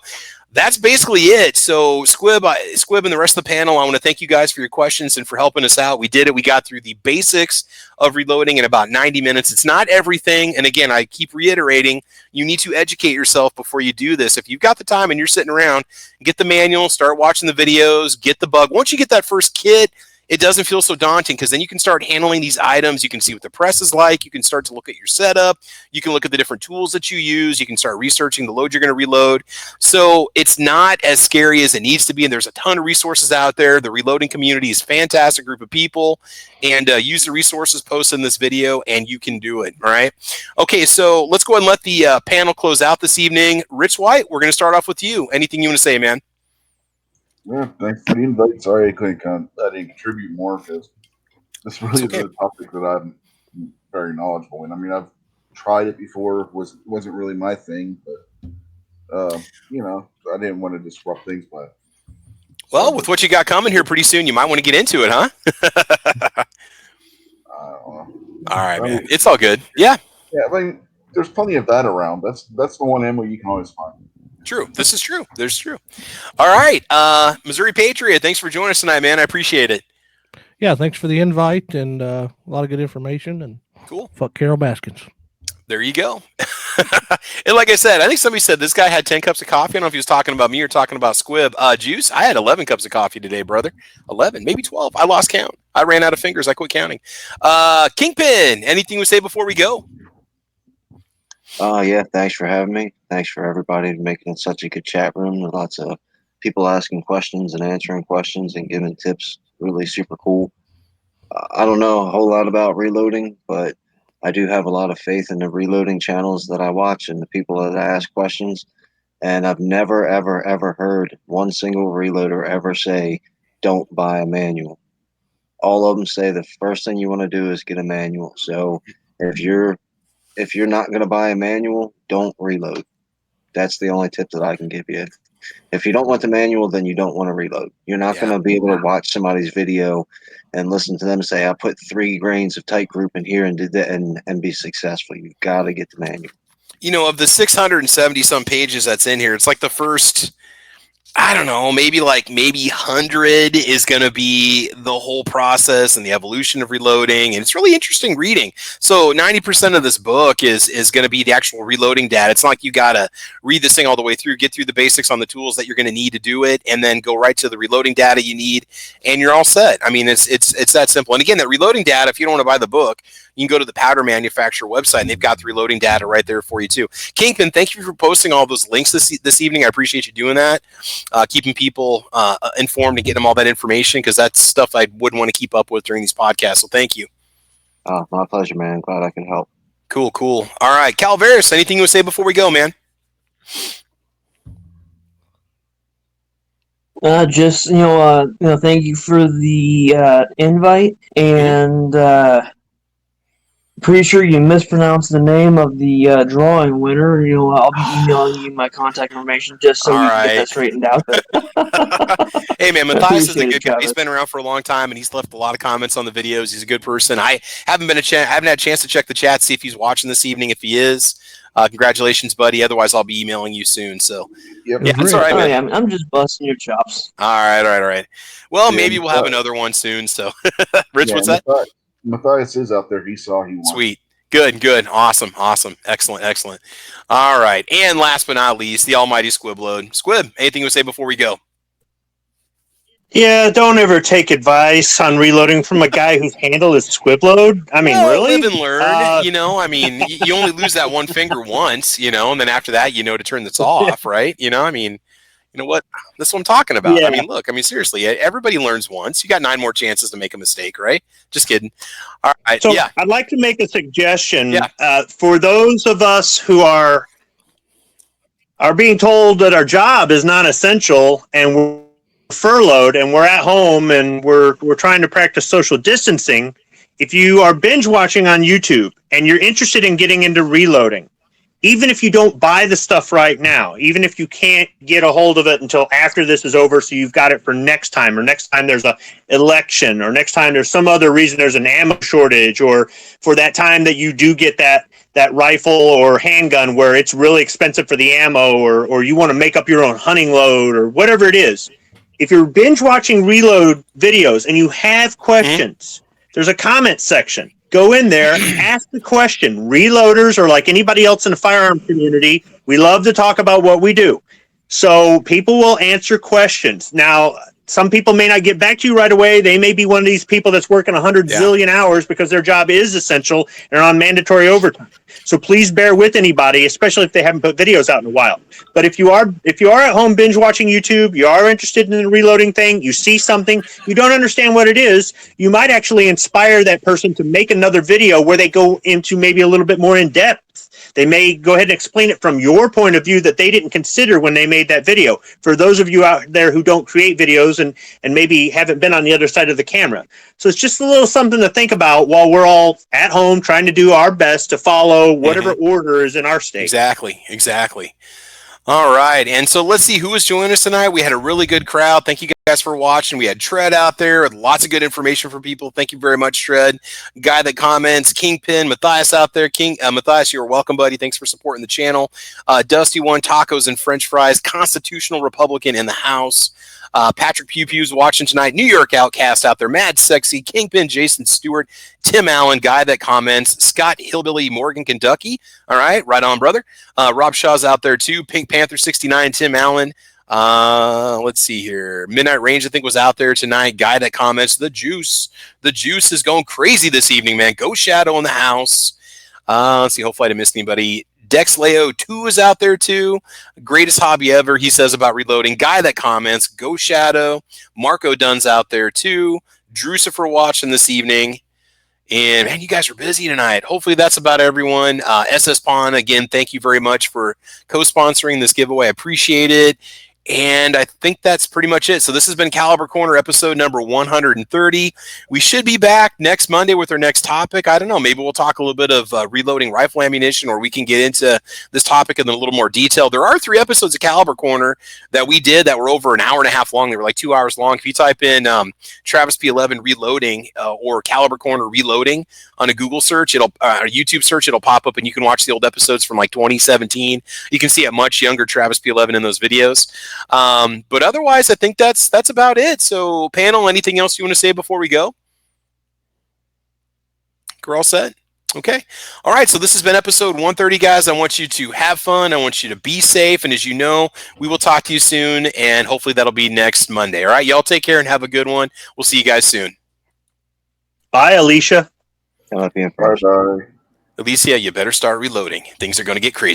That's basically it. So Squib and the rest of the panel, I want to thank you guys for your questions and for helping us out. We did it. We got through the basics of reloading in about 90 minutes. It's not everything. And again, I keep reiterating, you need to educate yourself before you do this. If you've got the time and you're sitting around, get the manual, start watching the videos, get the bug. Once you get that first kit, it doesn't feel so daunting because then you can start handling these items. You can see what the press is like. You can start to look at your setup. You can look at the different tools that you use. You can start researching the load you're going to reload. So it's not as scary as it needs to be. And there's a ton of resources out there. The reloading community is a fantastic group of people. And use the resources posted in this video and you can do it. All right. Okay, so let's go ahead and let the panel close out this evening. Rich White, we're going to start off with you. Anything you want to say, man? Yeah, thanks for the invite. Sorry I didn't contribute more because this really is a topic that I'm very knowledgeable in. I mean, I've tried it before. Wasn't really my thing, but I didn't want to disrupt things. But well, with what you got coming here pretty soon, you might want to get into it, huh? I don't know. All right, man. It's all good. Yeah. Yeah, I mean, there's plenty of that around. That's the one ammo you can always find. True. This is true. There's true. All right. Missouri Patriot, thanks for joining us tonight, man. I appreciate it. Yeah, thanks for the invite and a lot of good information. And cool. Fuck Carol Baskins. There you go. And like I said, I think somebody said this guy had 10 cups of coffee. I don't know if he was talking about me or talking about Squib. Juice, I had 11 cups of coffee today, brother. 11, maybe 12. I lost count. I ran out of fingers. I quit counting. Kingpin, anything we say before we go? Yeah, thanks for having me. Thanks for everybody making it such a good chat room. There's lots of people asking questions and answering questions and giving tips. Really super cool. I don't know a whole lot about reloading, but I do have a lot of faith in the reloading channels that I watch and the people that ask questions. And I've never, ever, ever heard one single reloader ever say, don't buy a manual. All of them say the first thing you want to do is get a manual. So if you're not going to buy a manual, don't reload. That's the only tip that I can give you. If you don't want the manual, then you don't want to reload. You're not going to be able to watch somebody's video and listen to them say, I put 3 grains of tight group in here and did that and be successful. You've got to get the manual. You know, of the 670 some pages that's in here, it's like the first, I don't know, maybe 100 is going to be the whole process and the evolution of reloading. And it's really interesting reading. So 90% of this book is going to be the actual reloading data. It's not like you got to read this thing all the way through, get through the basics on the tools that you're going to need to do it, and then go right to the reloading data you need, and you're all set. I mean, it's that simple. And again, that reloading data, if you don't want to buy the book, you can go to the powder manufacturer website, and they've got the reloading data right there for you too. Kingpin, thank you for posting all those links this evening. I appreciate you doing that. Keeping people informed and getting them all that information, because that's stuff I wouldn't want to keep up with during these podcasts. So thank you. My pleasure, man. Glad I can help. Cool. All right, Calvaris, anything you would say before we go, man? Just thank you for the invite, and pretty sure you mispronounced the name of the drawing winner. I'll be emailing you my contact information just so you can get that straightened out. Hey, man, Matthias is a good guy. He's been around for a long time, and he's left a lot of comments on the videos. He's a good person. I haven't had a chance to check the chat, see if he's watching this evening. If he is, congratulations, buddy. Otherwise, I'll be emailing you soon. So, yeah, it's all right, man. I'm just busting your chops. All right. Well, maybe we'll have another one soon. So, Rich, what's that? Matthias is out there. He won. Sweet. Good. Awesome. Excellent. All right. And last but not least, the almighty Squib Load. Squib, anything you would say before we go? Yeah, don't ever take advice on reloading from a guy whose handle is Squib Load. I mean, really? Live and learn, I mean, you only lose that one finger once, and then after that, to turn this off, right? I mean, you know what? That's what I'm talking about. Yeah. I mean, seriously, everybody learns once. You got 9 more chances to make a mistake, right? Just kidding. All right. So I'd like to make a suggestion for those of us who are being told that our job is not essential and we're furloughed and we're at home and we're trying to practice social distancing. If you are binge watching on YouTube and you're interested in getting into reloading, even if you don't buy the stuff right now, even if you can't get a hold of it until after this is over, so you've got it for next time, or next time there's a election, or next time there's some other reason there's an ammo shortage, or for that time that you do get that rifle or handgun where it's really expensive for the ammo, or you want to make up your own hunting load, or whatever it is. If you're binge watching Reload videos and you have questions, there's a comment section. Go in there, ask the question. Reloaders, or like anybody else in the firearm community, we love to talk about what we do. So people will answer questions. Now, some people may not get back to you right away. They may be one of these people that's working 100 zillion hours because their job is essential and are on mandatory overtime. So please bear with anybody, especially if they haven't put videos out in a while. But if you are at home binge watching YouTube, you are interested in the reloading thing, you see something, you don't understand what it is, you might actually inspire that person to make another video where they go into maybe a little bit more in depth. They may go ahead and explain it from your point of view that they didn't consider when they made that video. For those of you out there who don't create videos and maybe haven't been on the other side of the camera. So it's just a little something to think about while we're all at home trying to do our best to follow whatever order is in our state. Exactly. All right. And so let's see who was joining us tonight. We had a really good crowd. Thank you guys for watching. We had Tread out there with lots of good information for people. Thank you very much, Tread. Guy that comments, Kingpin, Matthias out there. Matthias, you're welcome, buddy. Thanks for supporting the channel. Dusty One, Tacos and French Fries, Constitutional Republican in the house. Patrick Pew Pew's watching tonight. New York Outcast out there. Mad Sexy, Kingpin, Jason Stewart, Tim Allen, Guy that comments, Scott Hillbilly, Morgan, Kentucky. All right, right on, brother. Rob Shaw's out there too. Pink Panther 69, Tim Allen. Let's see here. Midnight Range, I think, was out there tonight. Guy that comments, the juice is going crazy this evening, man. Go Shadow in the house. Let's see. Hopefully I didn't miss anybody. Dex Leo 2 is out there too. Greatest hobby ever, he says about reloading. Guy that comments, Go Shadow. Marco Dunn's out there too. Drucifer watching this evening. And man, you guys are busy tonight. Hopefully that's about everyone. SS Pawn, again, thank you very much for co-sponsoring this giveaway. I appreciate it. And I think that's pretty much it. So this has been Caliber Corner episode number 130. We should be back next Monday with our next topic. I don't know. Maybe we'll talk a little bit of reloading rifle ammunition, or we can get into this topic in a little more detail. There are 3 episodes of Caliber Corner that we did that were over an hour and a half long. They were like 2 hours long. If you type in Travis P11 reloading or Caliber Corner reloading on a Google search, a YouTube search, it'll pop up and you can watch the old episodes from like 2017. You can see a much younger Travis P11 in those videos. But otherwise, I think that's about it. So, panel, anything else you want to say before we go? We're all set? Okay. All right. So this has been episode 130, guys. I want you to have fun. I want you to be safe. And as you know, we will talk to you soon. And hopefully that'll be next Monday. All right. Y'all take care and have a good one. We'll see you guys soon. Bye, Alicia. Bye. Alicia, you better start reloading. Things are going to get crazy.